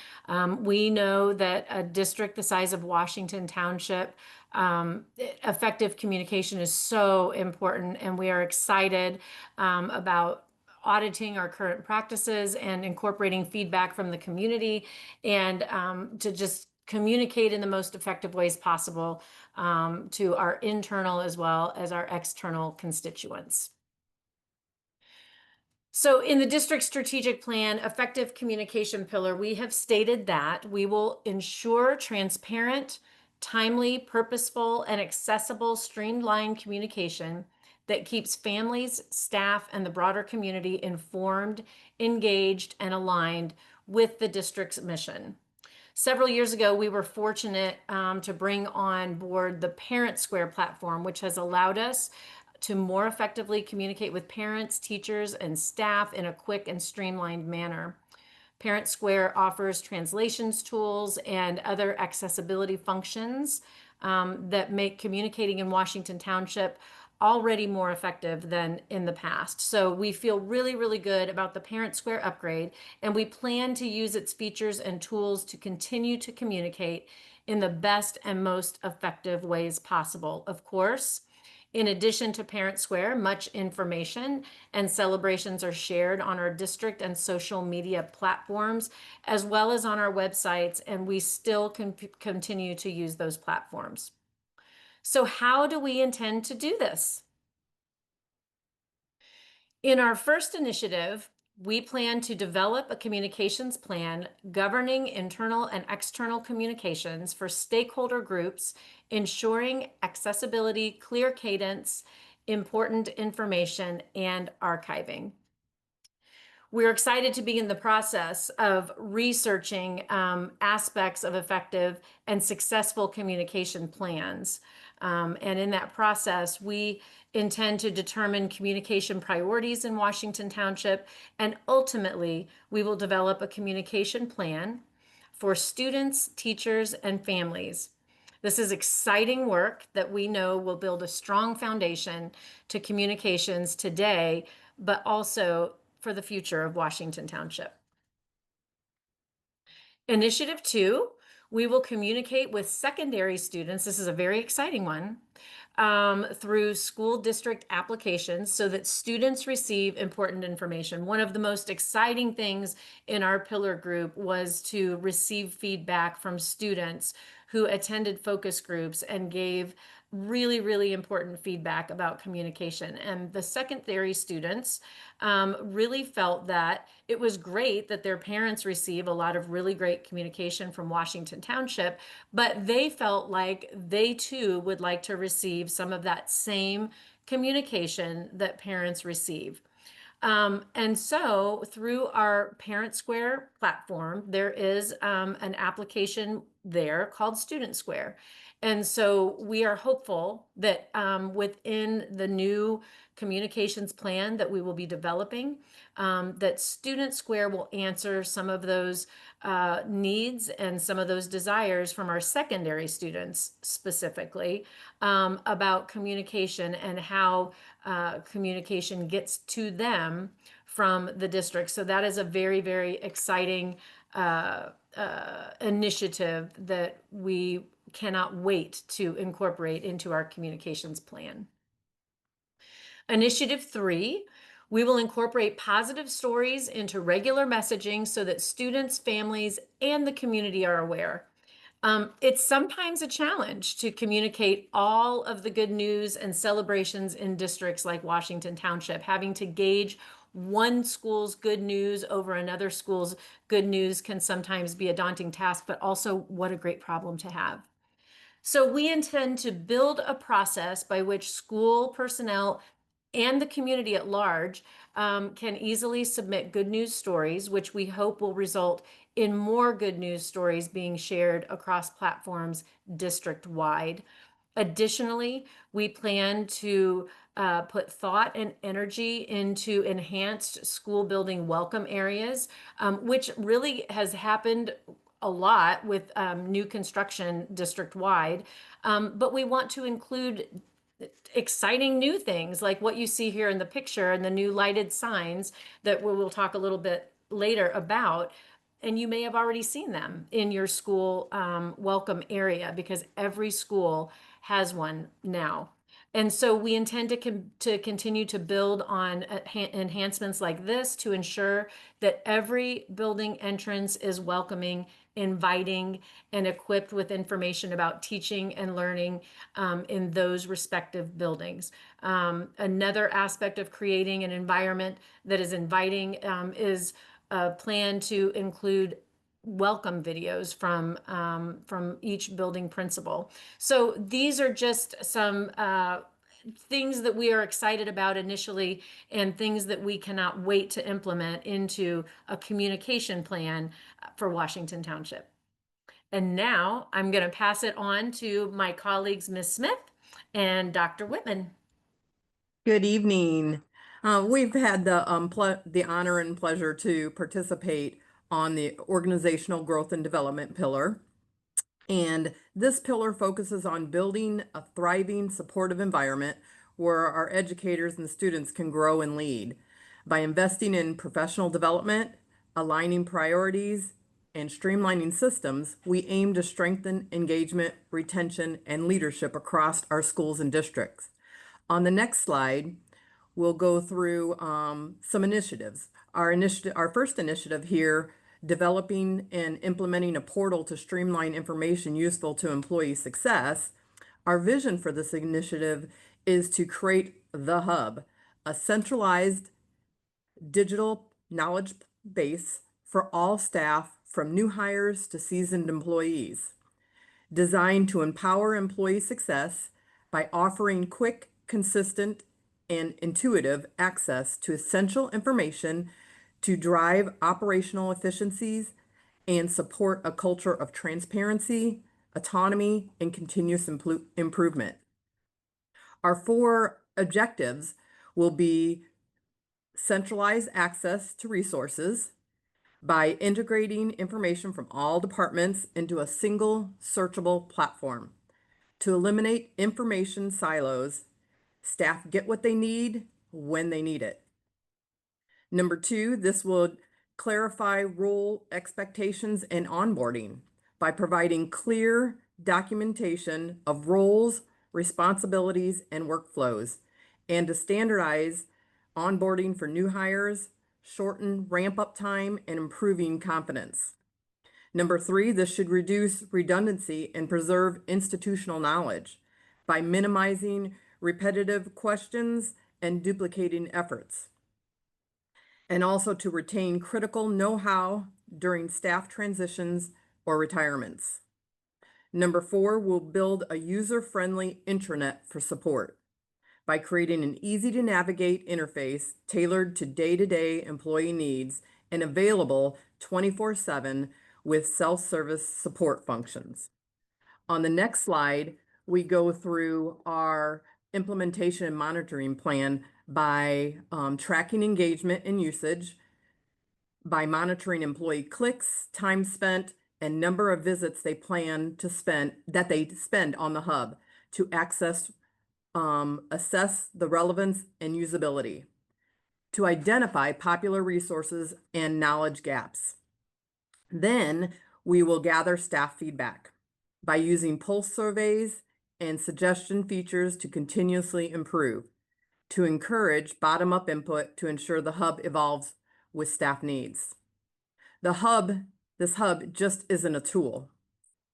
We know that a district the size of Washington Township, effective communication is so important, and we are excited about auditing our current practices and incorporating feedback from the community, and to just communicate in the most effective ways possible to our internal as well as our external constituents. So in the district strategic plan, effective communication pillar, we have stated that we will ensure transparent, timely, purposeful, and accessible streamlined communication that keeps families, staff, and the broader community informed, engaged, and aligned with the district's mission. Several years ago, we were fortunate to bring on board the Parent Square platform, which has allowed us to more effectively communicate with parents, teachers, and staff in a quick and streamlined manner. Parent Square offers translations tools and other accessibility functions that make communicating in Washington Township already more effective than in the past. So we feel really, really good about the Parent Square upgrade, and we plan to use its features and tools to continue to communicate in the best and most effective ways possible. Of course, in addition to Parent Square, much information and celebrations are shared on our district and social media platforms, as well as on our websites, and we still continue to use those platforms. So how do we intend to do this? In our first initiative, we plan to develop a communications plan governing internal and external communications for stakeholder groups, ensuring accessibility, clear cadence, important information, and archiving. We're excited to be in the process of researching aspects of effective and successful communication plans. And in that process, we intend to determine communication priorities in Washington Township, and ultimately, we will develop a communication plan for students, teachers, and families. This is exciting work that we know will build a strong foundation to communications today, but also for the future of Washington Township. Initiative 2, we will communicate with secondary students. This is a very exciting one. Through school district applications so that students receive important information. One of the most exciting things in our pillar group was to receive feedback from students who attended focus groups and gave really, really important feedback about communication. And the secondary students really felt that it was great that their parents receive a lot of really great communication from Washington Township, but they felt like they too would like to receive some of that same communication that parents receive. And so through our Parent Square platform, there is an application there called Student Square. And so we are hopeful that within the new communications plan that we will be developing, that Student Square will answer some of those needs and some of those desires from our secondary students specifically about communication and how communication gets to them from the district. So that is a very, very exciting initiative that we cannot wait to incorporate into our communications plan. Initiative 3, we will incorporate positive stories into regular messaging so that students, families, and the community are aware. It's sometimes a challenge to communicate all of the good news and celebrations in districts like Washington Township. Having to gauge one school's good news over another school's good news can sometimes be a daunting task, but also what a great problem to have. So we intend to build a process by which school personnel and the community at large can easily submit good news stories, which we hope will result in more good news stories being shared across platforms district-wide. Additionally, we plan to put thought and energy into enhanced school building welcome areas, which really has happened a lot with new construction district-wide. But we want to include exciting new things like what you see here in the picture and the new lighted signs that we'll talk a little bit later about. And you may have already seen them in your school welcome area because every school has one now. And so we intend to continue to build on enhancements like this to ensure that every building entrance is welcoming, inviting, and equipped with information about teaching and learning in those respective buildings. Another aspect of creating an environment that is inviting is a plan to include welcome videos from each building principal. So these are just some things that we are excited about initially and things that we cannot wait to implement into a communication plan for Washington Township. And now I'm going to pass it on to my colleagues, Ms. Smith and Dr. Whitman. Good evening. We've had the honor and pleasure to participate on the organizational growth and development pillar. And this pillar focuses on building a thriving, supportive environment where our educators and students can grow and lead by investing in professional development, aligning priorities, and streamlining systems, we aim to strengthen engagement, retention, and leadership across our schools and districts. On the next slide, we'll go through some initiatives. Our first initiative here, developing and implementing a portal to streamline information useful to employee success. Our vision for this initiative is to create the hub, a centralized digital knowledge base for all staff, from new hires to seasoned employees, designed to empower employee success by offering quick, consistent, and intuitive access to essential information to drive operational efficiencies and support a culture of transparency, autonomy, and continuous improvement. Our 4 objectives will be centralized access to resources by integrating information from all departments into a single searchable platform. To eliminate information silos, staff get what they need when they need it. Number 2, this will clarify role expectations and onboarding by providing clear documentation of roles, responsibilities, and workflows, and to standardize onboarding for new hires, shorten ramp-up time, and improving confidence. Number 3, this should reduce redundancy and preserve institutional knowledge by minimizing repetitive questions and duplicating efforts, and also to retain critical know-how during staff transitions or retirements. Number 4, we'll build a user-friendly intranet for support by creating an easy-to-navigate interface tailored to day-to-day employee needs and available 24/7 with self-service support functions. On the next slide, we go through our implementation and monitoring plan by tracking engagement and usage, by monitoring employee clicks, time spent, and number of visits they plan to spend on the hub to assess the relevance and usability, to identify popular resources and knowledge gaps. Then we will gather staff feedback by using pulse surveys and suggestion features to continuously improve, to encourage bottom-up input to ensure the hub evolves with staff needs. This hub just isn't a tool.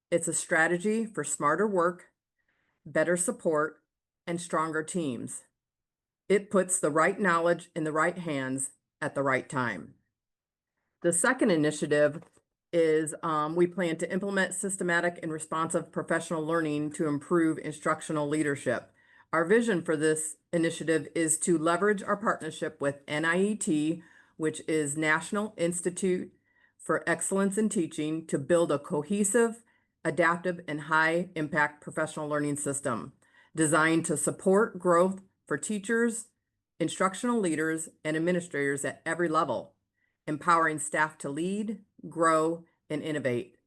It's a strategy for smarter work, better support, and stronger teams. It puts the right knowledge in the right hands at the right time. The second initiative is we plan to implement systematic and responsive professional learning to improve instructional leadership. Our vision for this initiative is to leverage our partnership with NIET, which is National Institute for Excellence in Teaching, to build a cohesive, adaptive, and high-impact professional learning system designed to support growth for teachers, instructional leaders, and administrators at every level, empowering staff to lead, grow, and innovate,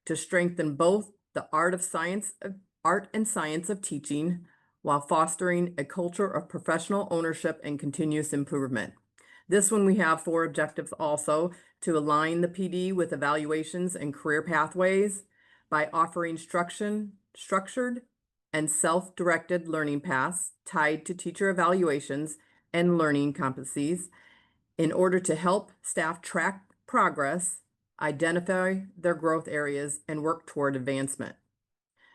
to strengthen both the art and science of teaching while fostering a culture of professional ownership and continuous improvement. This one, we have 4 objectives also: to align the PD with evaluations and career pathways by offering structured and self-directed learning paths tied to teacher evaluations and learning competencies in order to help staff track progress, identify their growth areas, and work toward advancement.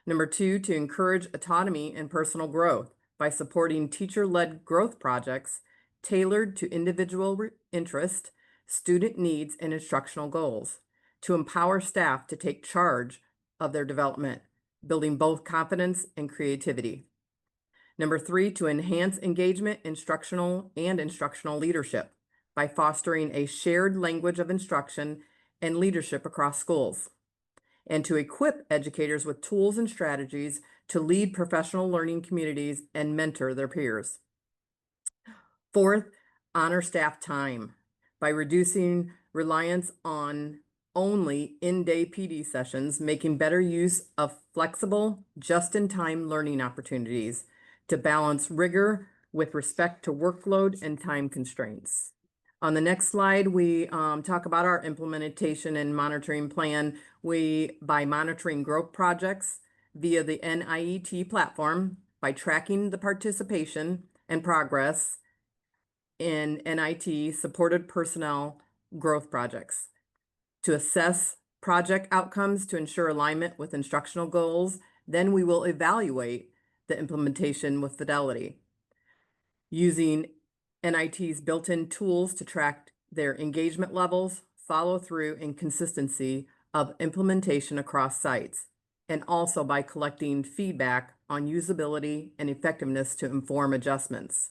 Number 2, to encourage autonomy and personal growth by supporting teacher-led growth projects tailored to individual interest, student needs, and instructional goals, to empower staff to take charge of their development, building both confidence and creativity. Number 3, to enhance engagement, instructional leadership by fostering a shared language of instruction and leadership across schools, and to equip educators with tools and strategies to lead professional learning communities and mentor their peers. 4th, honor staff time by reducing reliance on only in-day PD sessions, making better use of flexible, just-in-time learning opportunities to balance rigor with respect to workload and time constraints. On the next slide, we talk about our implementation and monitoring plan. By monitoring growth projects via the NIET platform, by tracking the participation and progress in NIT supported personnel growth projects, to assess project outcomes to ensure alignment with instructional goals. Then we will evaluate the implementation with fidelity, using NIT's built-in tools to track their engagement levels, follow through, and consistency of implementation across sites, and also by collecting feedback on usability and effectiveness to inform adjustments.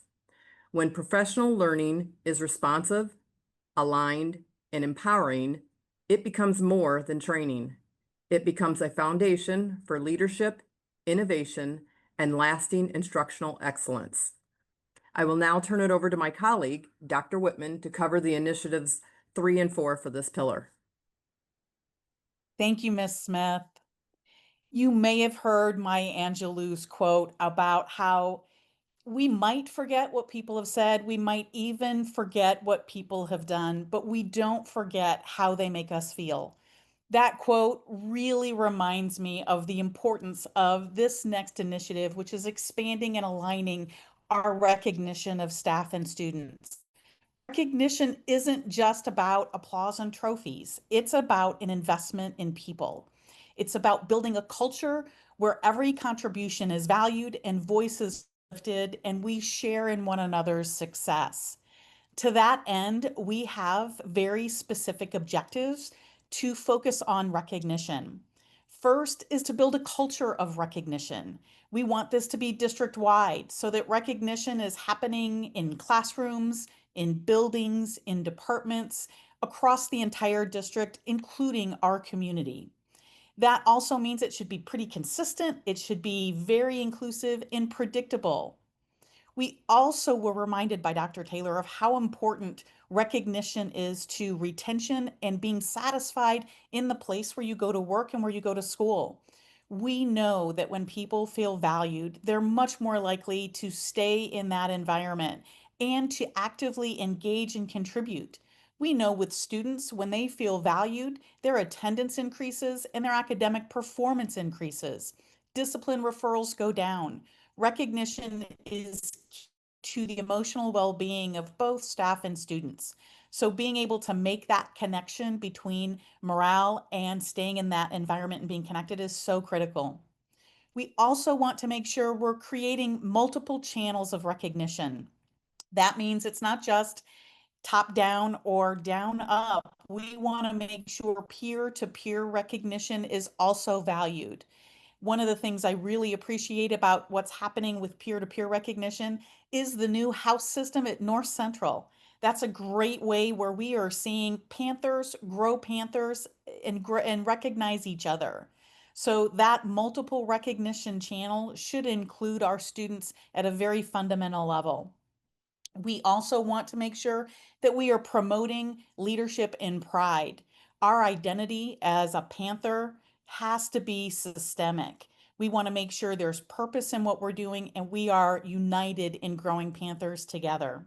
When professional learning is responsive, aligned, and empowering, it becomes more than training. It becomes a foundation for leadership, innovation, and lasting instructional excellence. I will now turn it over to my colleague, Dr. Whitman, to cover the initiatives 3 and 4 for this pillar. Thank you, Ms. Smith. You may have heard Maya Angelou's quote about how we might forget what people have said. We might even forget what people have done, but we don't forget how they make us feel. That quote really reminds me of the importance of this next initiative, which is expanding and aligning our recognition of staff and students. Recognition isn't just about applause and trophies. It's about an investment in people. It's about building a culture where every contribution is valued and voices lifted, and we share in one another's success. To that end, we have very specific objectives to focus on recognition. First is to build a culture of recognition. We want this to be district-wide so that recognition is happening in classrooms, in buildings, in departments, across the entire district, including our community. That also means it should be pretty consistent, it should be very inclusive and predictable. We also were reminded by Dr. Taylor of how important recognition is to retention and being satisfied in the place where you go to work and where you go to school. We know that when people feel valued, they're much more likely to stay in that environment and to actively engage and contribute. We know with students, when they feel valued, their attendance increases and their academic performance increases. Discipline referrals go down. Recognition is to the emotional well-being of both staff and students. So being able to make that connection between morale and staying in that environment and being connected is so critical. We also want to make sure we're creating multiple channels of recognition. That means it's not just top down or down up. We want to make sure peer-to-peer recognition is also valued. One of the things I really appreciate about what's happening with peer-to-peer recognition is the new house system at North Central. That's a great way where we are seeing Panthers grow Panthers and recognize each other. So that multiple recognition channel should include our students at a very fundamental level. We also want to make sure that we are promoting leadership and pride. Our identity as a Panther has to be systemic. We want to make sure there's purpose in what we're doing and we are united in growing Panthers together.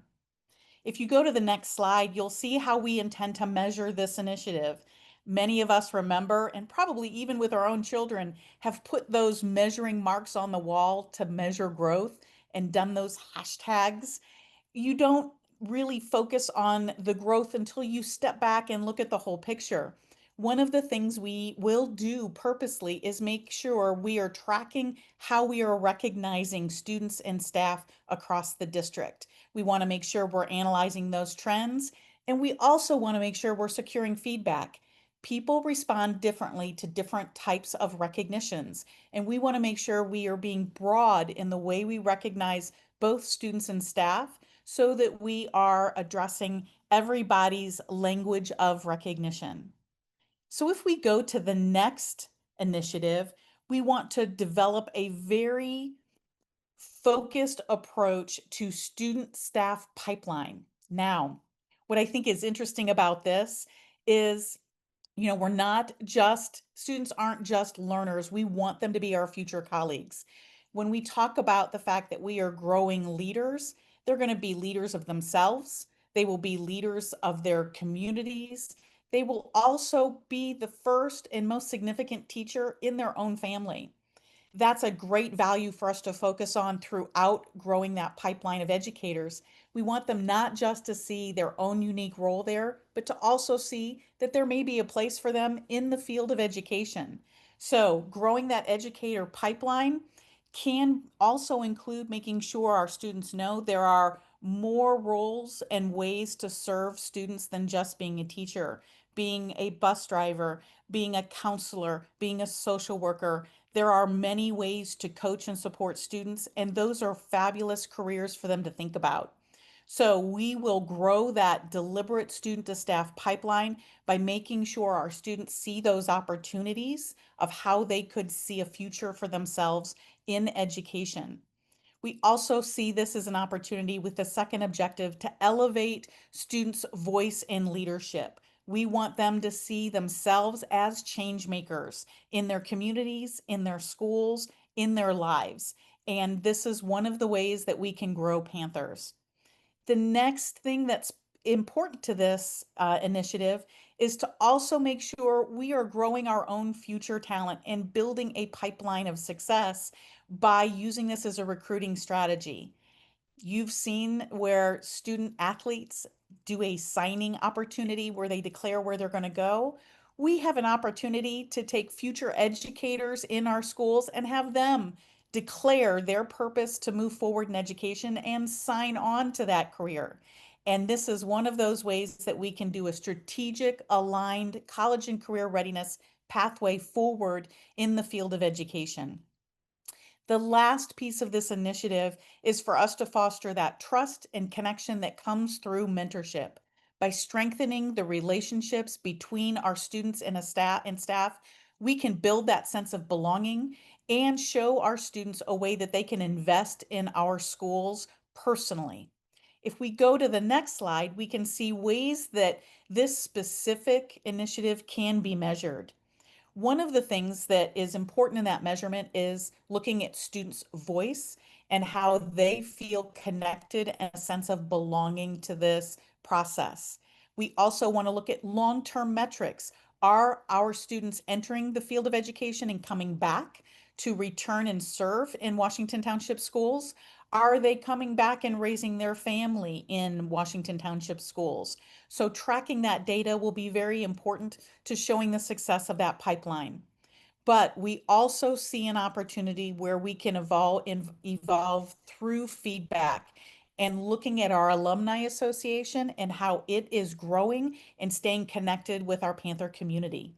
If you go to the next slide, you'll see how we intend to measure this initiative. Many of us remember, and probably even with our own children, have put those measuring marks on the wall to measure growth and done those hashtags. You don't really focus on the growth until you step back and look at the whole picture. One of the things we will do purposely is make sure we are tracking how we are recognizing students and staff across the district. We want to make sure we're analyzing those trends, and we also want to make sure we're securing feedback. People respond differently to different types of recognitions, and we want to make sure we are being broad in the way we recognize both students and staff so that we are addressing everybody's language of recognition. So if we go to the next initiative, we want to develop a very focused approach to student staff pipeline. Now, what I think is interesting about this is, we're not just, students aren't just learners. We want them to be our future colleagues. When we talk about the fact that we are growing leaders, they're going to be leaders of themselves. They will be leaders of their communities. They will also be the first and most significant teacher in their own family. That's a great value for us to focus on throughout growing that pipeline of educators. We want them not just to see their own unique role there, but to also see that there may be a place for them in the field of education. So growing that educator pipeline can also include making sure our students know there are more roles and ways to serve students than just being a teacher, being a bus driver, being a counselor, being a social worker. There are many ways to coach and support students, and those are fabulous careers for them to think about. So we will grow that deliberate student to staff pipeline by making sure our students see those opportunities of how they could see a future for themselves in education. We also see this as an opportunity with the second objective to elevate students' voice and leadership. We want them to see themselves as change makers in their communities, in their schools, in their lives. And this is one of the ways that we can grow Panthers. The next thing that's important to this initiative is to also make sure we are growing our own future talent and building a pipeline of success by using this as a recruiting strategy. You've seen where student athletes do a signing opportunity where they declare where they're going to go. We have an opportunity to take future educators in our schools and have them declare their purpose to move forward in education and sign on to that career. And this is one of those ways that we can do a strategic, aligned college and career readiness pathway forward in the field of education. The last piece of this initiative is for us to foster that trust and connection that comes through mentorship. By strengthening the relationships between our students and staff, we can build that sense of belonging and show our students a way that they can invest in our schools personally. If we go to the next slide, we can see ways that this specific initiative can be measured. One of the things that is important in that measurement is looking at students' voice and how they feel connected and a sense of belonging to this process. We also want to look at long-term metrics. Are our students entering the field of education and coming back to return and serve in Washington Township schools? Are they coming back and raising their family in Washington Township schools? So tracking that data will be very important to showing the success of that pipeline. But we also see an opportunity where we can evolve through feedback and looking at our alumni association and how it is growing and staying connected with our Panther community.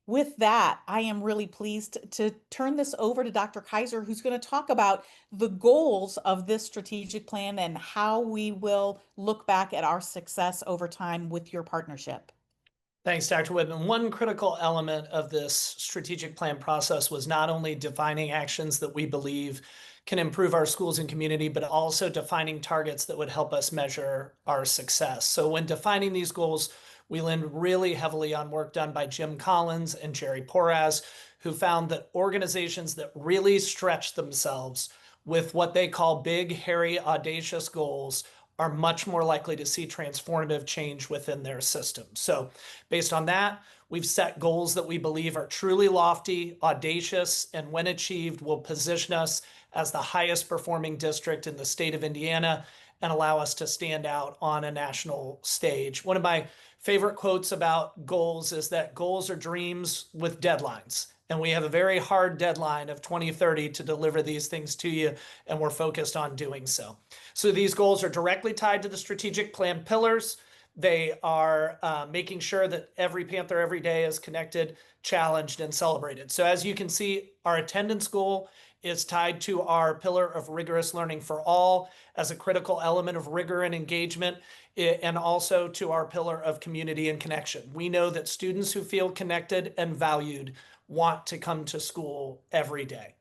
With that, I am really pleased to turn this over to Dr. Kaiser, who's going to talk about the goals of this strategic plan and how we will look back at our success over time with your partnership. Thanks, Dr. Whitman. One critical element of this strategic plan process was not only defining actions that we believe can improve our schools and community, but also defining targets that would help us measure our success. So when defining these goals, we leaned really heavily on work done by Jim Collins and Jerry Porras, who found that organizations that really stretch themselves with what they call big, hairy, audacious goals are much more likely to see transformative change within their system. So based on that, we've set goals that we believe are truly lofty, audacious, and when achieved will position us as the highest performing district in the state of Indiana and allow us to stand out on a national stage. One of my favorite quotes about goals is that goals are dreams with deadlines. And we have a very hard deadline of 2030 to deliver these things to you, and we're focused on doing so. So these goals are directly tied to the strategic plan pillars. They are making sure that every Panther every day is connected, challenged, and celebrated. So as you can see, our attendance goal is tied to our pillar of rigorous learning for all as a critical element of rigor and engagement, and also to our pillar of community and connection. We know that students who feel connected and valued want to come to school every day.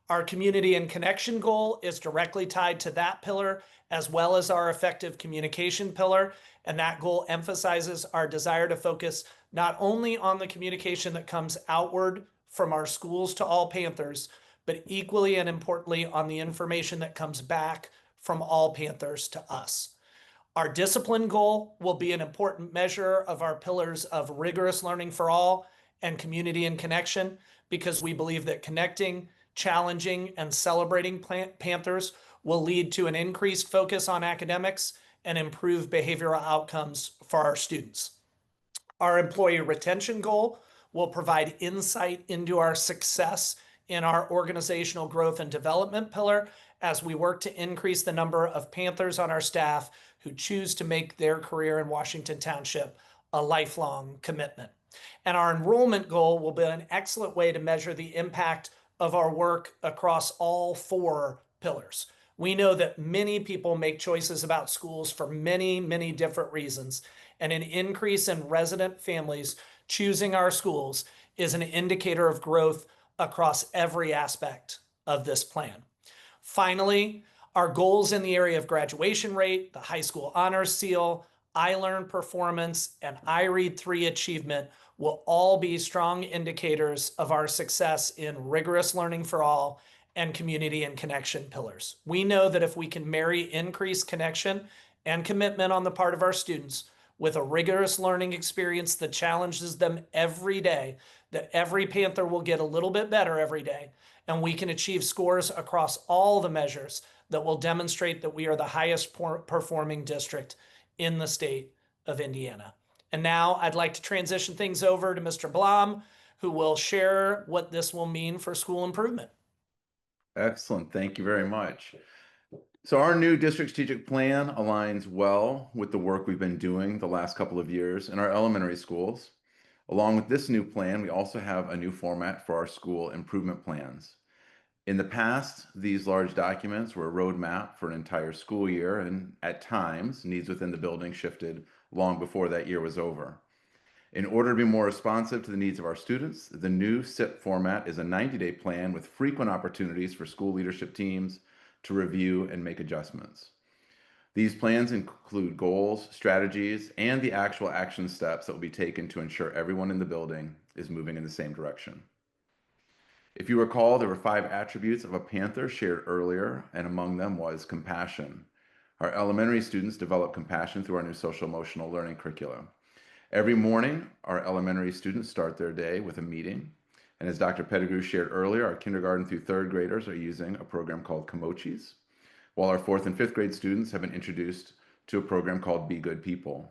Our community and connection goal is directly tied to that pillar, as well as our effective communication pillar. And that goal emphasizes our desire to focus not only on the communication that comes outward from our schools to all Panthers, but equally and importantly on the information that comes back from all Panthers to us. Our discipline goal will be an important measure of our pillars of rigorous learning for all and community and connection, because we believe that connecting, challenging, and celebrating Panthers will lead to an increased focus on academics and improved behavioral outcomes for our students. Our employee retention goal will provide insight into our success in our organizational growth and development pillar as we work to increase the number of Panthers on our staff who choose to make their career in Washington Township a lifelong commitment. And our enrollment goal will be an excellent way to measure the impact of our work across all 4 pillars. We know that many people make choices about schools for many, many different reasons, and an increase in resident families choosing our schools is an indicator of growth across every aspect of this plan. Finally, our goals in the area of graduation rate, the high school honors seal, iLearn performance, and iRead 3 achievement will all be strong indicators of our success in rigorous learning for all and community and connection pillars. We know that if we can marry increased connection and commitment on the part of our students with a rigorous learning experience that challenges them every day, that every Panther will get a little bit better every day, and we can achieve scores across all the measures that will demonstrate that we are the highest performing district in the state of Indiana. And now I'd like to transition things over to Mr. Blom, who will share what this will mean for school improvement. Excellent. Thank you very much. So our new district strategic plan aligns well with the work we've been doing the last couple of years in our elementary schools. Along with this new plan, we also have a new format for our school improvement plans. In the past, these large documents were a roadmap for an entire school year, and at times, needs within the building shifted long before that year was over. In order to be more responsive to the needs of our students, the new SIP format is a 90-day plan with frequent opportunities for school leadership teams to review and make adjustments. These plans include goals, strategies, and the actual action steps that will be taken to ensure everyone in the building is moving in the same direction. If you recall, there were 5 attributes of a Panther shared earlier, and among them was compassion. Our elementary students develop compassion through our new social emotional learning curriculum. Every morning, our elementary students start their day with a meeting. And as Dr. Pettigrew shared earlier, our kindergarten through 3rd graders are using a program called Komochis, while our 4th and 5th grade students have been introduced to a program called Be Good People.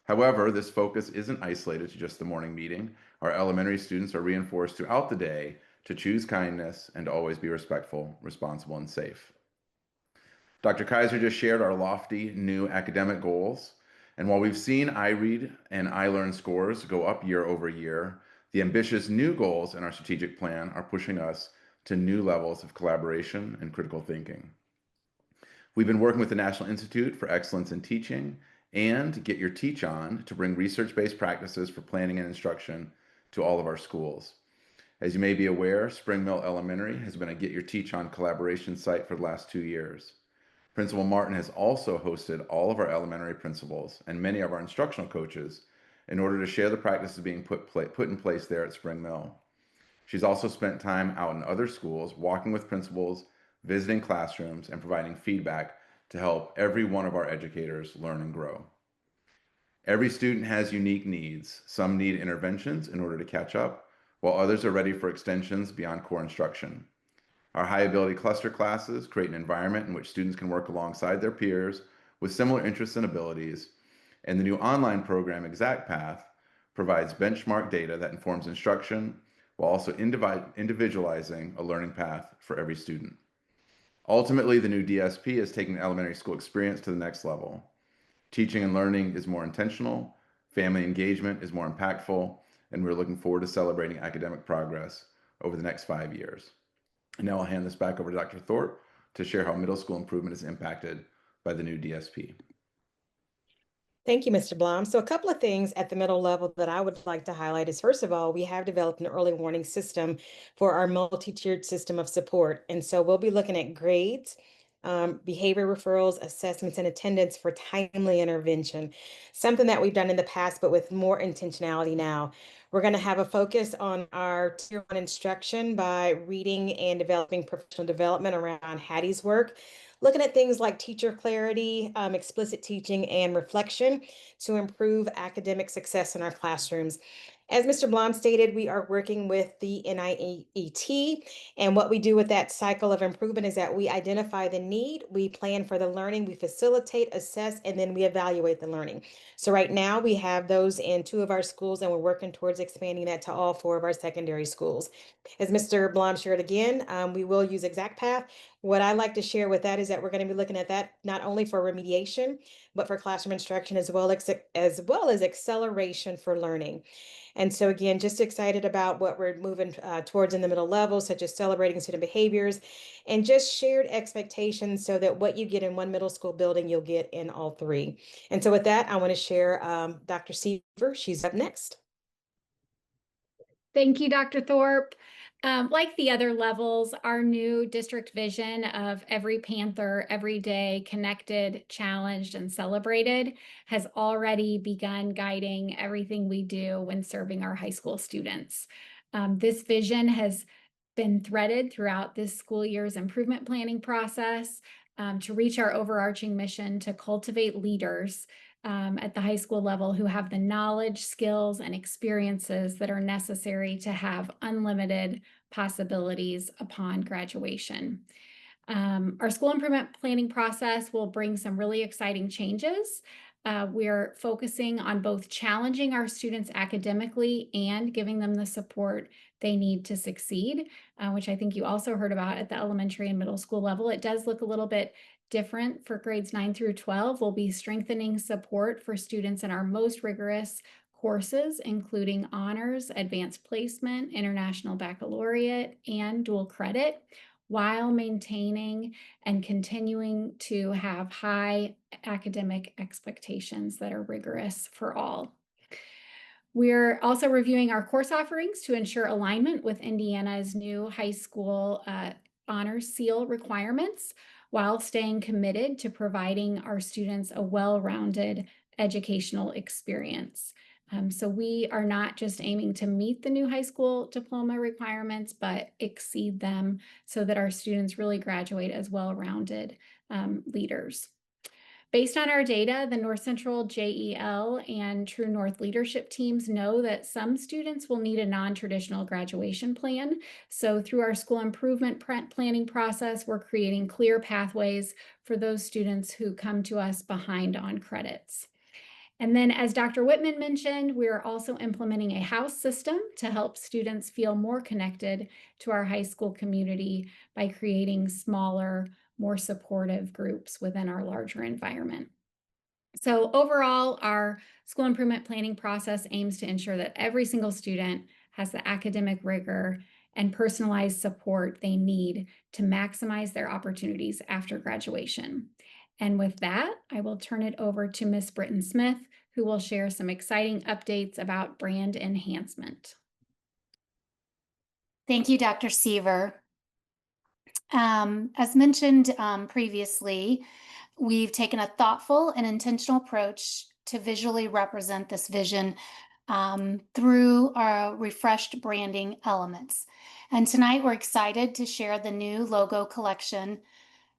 However, this focus isn't isolated to just the morning meeting. Our elementary students are reinforced throughout the day to choose kindness and to always be respectful, responsible, and safe. Dr. Kaiser just shared our lofty new academic goals. And while we've seen iRead and iLearn scores go up year over year, the ambitious new goals in our strategic plan are pushing us to new levels of collaboration and critical thinking. We've been working with the National Institute for Excellence in Teaching and Get Your Teach On to bring research-based practices for planning and instruction to all of our schools. As you may be aware, Spring Mill Elementary has been a Get Your Teach On collaboration site for the last 2 years. Principal Martin has also hosted all of our elementary principals and many of our instructional coaches in order to share the practices being put in place there at Spring Mill. She's also spent time out in other schools, walking with principals, visiting classrooms, and providing feedback to help every one of our educators learn and grow. Every student has unique needs. Some need interventions in order to catch up, while others are ready for extensions beyond core instruction. Our high ability cluster classes create an environment in which students can work alongside their peers with similar interests and abilities, and the new online program Exact Path provides benchmark data that informs instruction while also individualizing a learning path for every student. Ultimately, the new DSP is taking the elementary school experience to the next level. Teaching and learning is more intentional, family engagement is more impactful, and we're looking forward to celebrating academic progress over the next 5 years. And now I'll hand this back over to Dr. Thorpe to share how middle school improvement is impacted by the new DSP. Thank you, Mr. Blom. So a couple of things at the middle level that I would like to highlight is, first of all, we have developed an early warning system for our multi-tiered system of support. And so we'll be looking at grades, behavior referrals, assessments, and attendance for timely intervention, something that we've done in the past, but with more intentionality now. We're going to have a focus on our Tier 1 instruction by reading and developing professional development around Hattie's work, looking at things like teacher clarity, explicit teaching, and reflection to improve academic success in our classrooms. As Mr. Blom stated, we are working with the NIET, and what we do with that cycle of improvement is that we identify the need, we plan for the learning, we facilitate, assess, and then we evaluate the learning. So right now we have those in 2 of our schools, and we're working towards expanding that to all 4 of our secondary schools. As Mr. Blom shared again, we will use ExactPath. What I like to share with that is that we're going to be looking at that not only for remediation, but for classroom instruction as well as acceleration for learning. And so again, just excited about what we're moving towards in the middle level, such as celebrating student behaviors and just shared expectations so that what you get in one middle school building, you'll get in all 3. And so with that, I want to share Dr. Seaver. She's up next. Thank you, Dr. Thorpe. Like the other levels, our new district vision of every Panther, every day, connected, challenged, and celebrated has already begun guiding everything we do when serving our high school students. This vision has been threaded throughout this school year's improvement planning process to reach our overarching mission to cultivate leaders at the high school level who have the knowledge, skills, and experiences that are necessary to have unlimited possibilities upon graduation. Our school improvement planning process will bring some really exciting changes. We're focusing on both challenging our students academically and giving them the support they need to succeed, which I think you also heard about at the elementary and middle school level. It does look a little bit different for grades 9 through 12. We'll be strengthening support for students in our most rigorous courses, including honors, advanced placement, international baccalaureate, and dual credit, while maintaining and continuing to have high academic expectations that are rigorous for all. We're also reviewing our course offerings to ensure alignment with Indiana's new high school honors seal requirements, while staying committed to providing our students a well-rounded educational experience. So we are not just aiming to meet the new high school diploma requirements, but exceed them so that our students really graduate as well-rounded leaders. Based on our data, the North Central JEL and True North leadership teams know that some students will need a non-traditional graduation plan. So through our school improvement planning process, we're creating clear pathways for those students who come to us behind on credits. And then, as Dr. Whitman mentioned, we are also implementing a house system to help students feel more connected to our high school community by creating smaller, more supportive groups within our larger environment. So overall, our school improvement planning process aims to ensure that every single student has the academic rigor and personalized support they need to maximize their opportunities after graduation. And with that, I will turn it over to Ms. Britton Smith, who will share some exciting updates about brand enhancement. Thank you, Dr. Seaver. As mentioned previously, we've taken a thoughtful and intentional approach to visually represent this vision through our refreshed branding elements. And tonight we're excited to share the new logo collection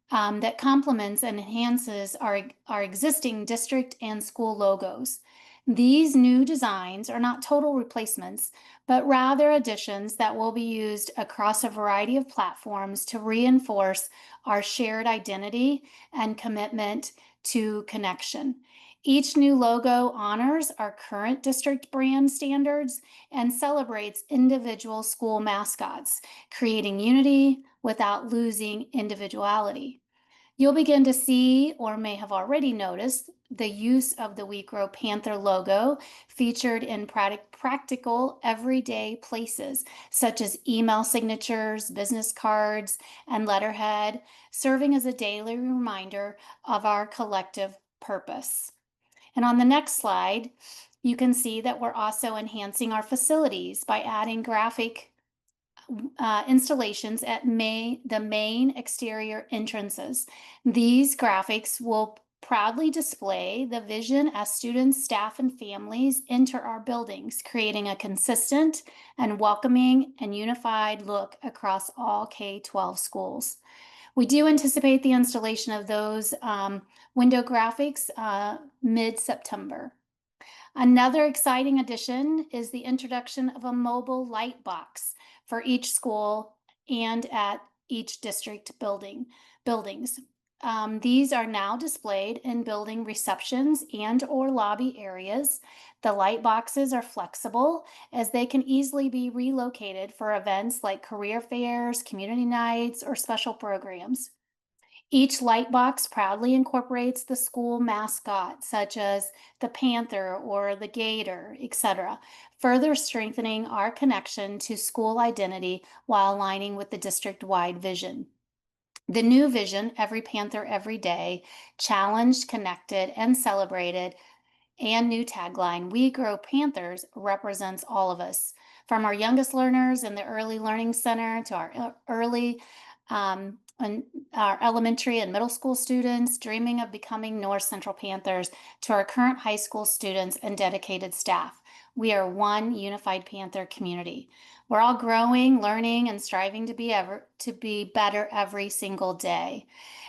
that complements and enhances our existing district and school logos. These new designs are not total replacements, but rather additions that will be used across a variety of platforms to reinforce our shared identity and commitment to connection. Each new logo honors our current district brand standards and celebrates individual school mascots, creating unity without losing individuality. You'll begin to see, or may have already noticed, the use of the We Grow Panther logo featured in practical everyday places, such as email signatures, business cards, and letterhead, serving as a daily reminder of our collective purpose. And on the next slide, you can see that we're also enhancing our facilities by adding graphic installations at the main exterior entrances. These graphics will proudly display the vision as students, staff, and families enter our buildings, creating a consistent and welcoming and unified look across all K-12 schools. We do anticipate the installation of those window graphics mid-September. Another exciting addition is the introduction of a mobile light box for each school and at each district buildings. These are now displayed in building receptions and or lobby areas. The light boxes are flexible as they can easily be relocated for events like career fairs, community nights, or special programs. Each light box proudly incorporates the school mascot, such as the panther or the gator, etc., further strengthening our connection to school identity while aligning with the district-wide vision. The new vision, Every Panther, Every Day, challenged, connected, and celebrated, and new tagline, We Grow Panthers, represents all of us, from our youngest learners in the Early Learning Center to our and our elementary and middle school students dreaming of becoming North Central Panthers, to our current high school students and dedicated staff. We are one unified Panther community. We're all growing, learning, and striving to be better every single day.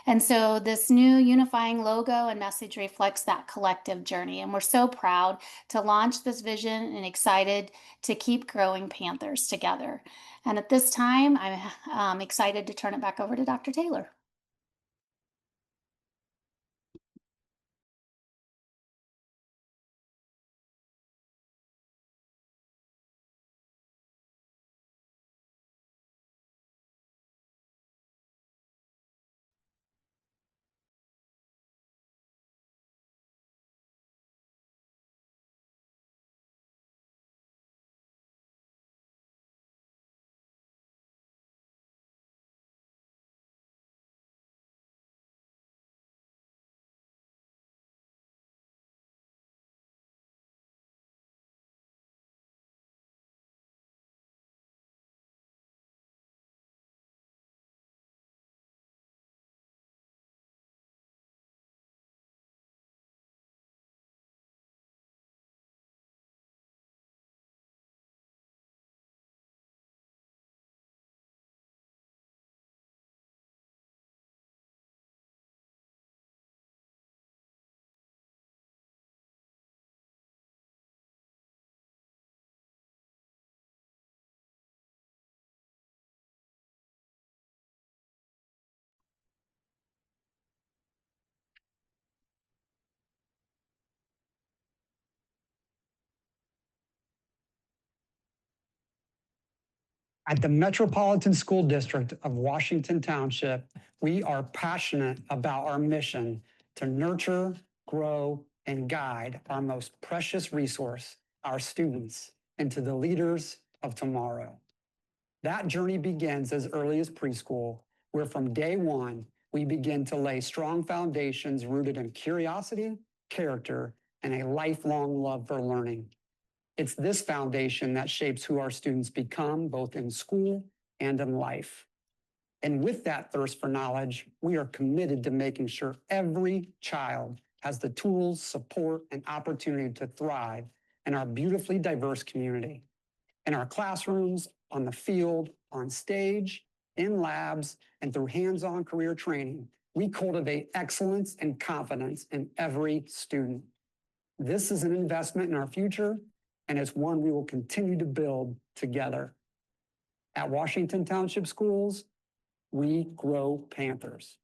And so this new unifying logo and message reflects that collective journey. And we're so proud to launch this vision and excited to keep growing Panthers together. And at this time, I'm excited to turn it back over to Dr. Taylor. At the Metropolitan School District of Washington Township, we are passionate about our mission to nurture, grow, and guide our most precious resource, our students, into the leaders of tomorrow. That journey begins as early as preschool, where from day one, we begin to lay strong foundations rooted in curiosity, character, and a lifelong love for learning. It's this foundation that shapes who our students become, both in school and in life. And with that thirst for knowledge, we are committed to making sure every child has the tools, support, and opportunity to thrive in our beautifully diverse community. In our classrooms, on the field, on stage, in labs, and through hands-on career training, we cultivate excellence and confidence in every student. This is an investment in our future, and it's one we will continue to build together. At Washington Township Schools, we grow Panthers.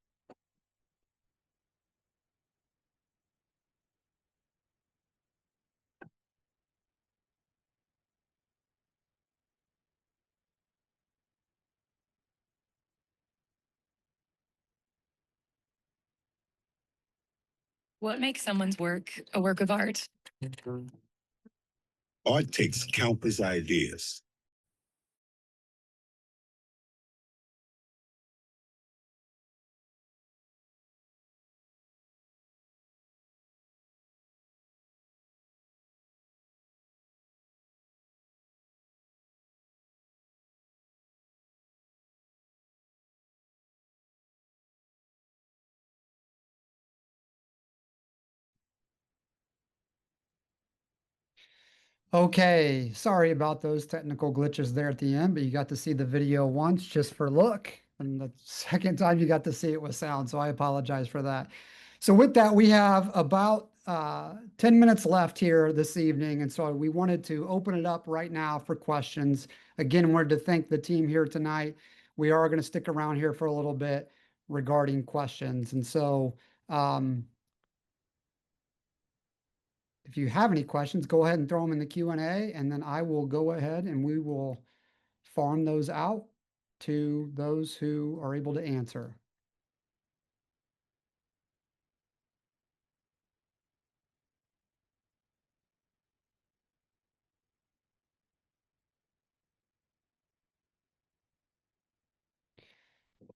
What makes someone's work a work of art? Art takes countless ideas. Okay, sorry about those technical glitches there at the end, but you got to see the video once just for look. And the second time you got to see it with sound, so I apologize for that. So with that, we have about 10 minutes left here this evening, and so we wanted to open it up right now for questions. Again, wanted to thank the team here tonight. We are going to stick around here for a little bit regarding questions, and so if you have any questions, go ahead and throw them in the Q&A, and then I will go ahead and we will farm those out to those who are able to answer.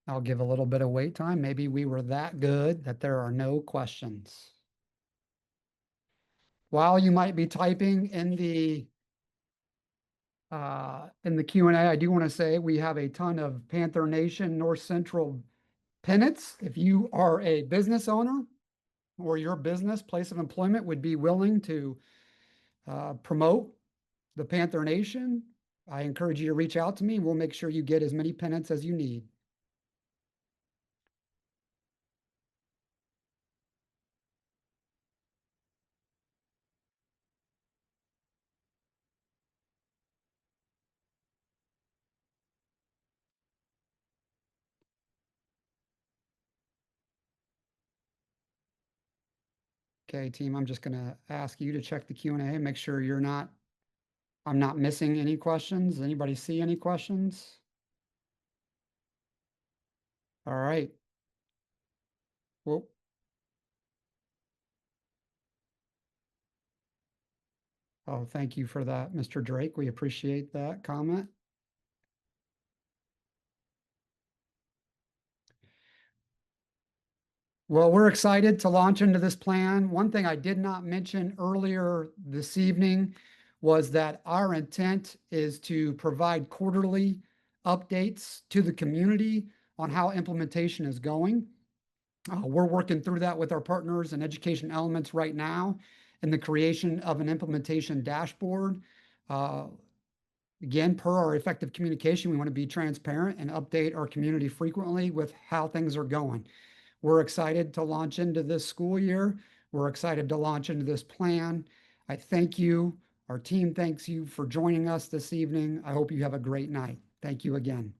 I'll give a little bit of wait time. Maybe we were that good that there are no questions. While you might be typing in the Q&A, I do want to say we have a ton of Panther Nation North Central pennants. If you are a business owner or your business place of employment would be willing to promote the Panther Nation, I encourage you to reach out to me. We'll make sure you get as many pennants as you need. Okay, team, I'm just going to ask you to check the Q&A, make sure I'm not missing any questions. Anybody see any questions? All right. Well, oh, thank you for that, Mr. Drake. We appreciate that comment. Well, we're excited to launch into this plan. One thing I did not mention earlier this evening was that our intent is to provide quarterly updates to the community on how implementation is going. We're working through that with our partners and Education Elements right now in the creation of an implementation dashboard. Again, per our effective communication, we want to be transparent and update our community frequently with how things are going. We're excited to launch into this school year. We're excited to launch into this plan. I thank you. Our team thanks you for joining us this evening. I hope you have a great night. Thank you again.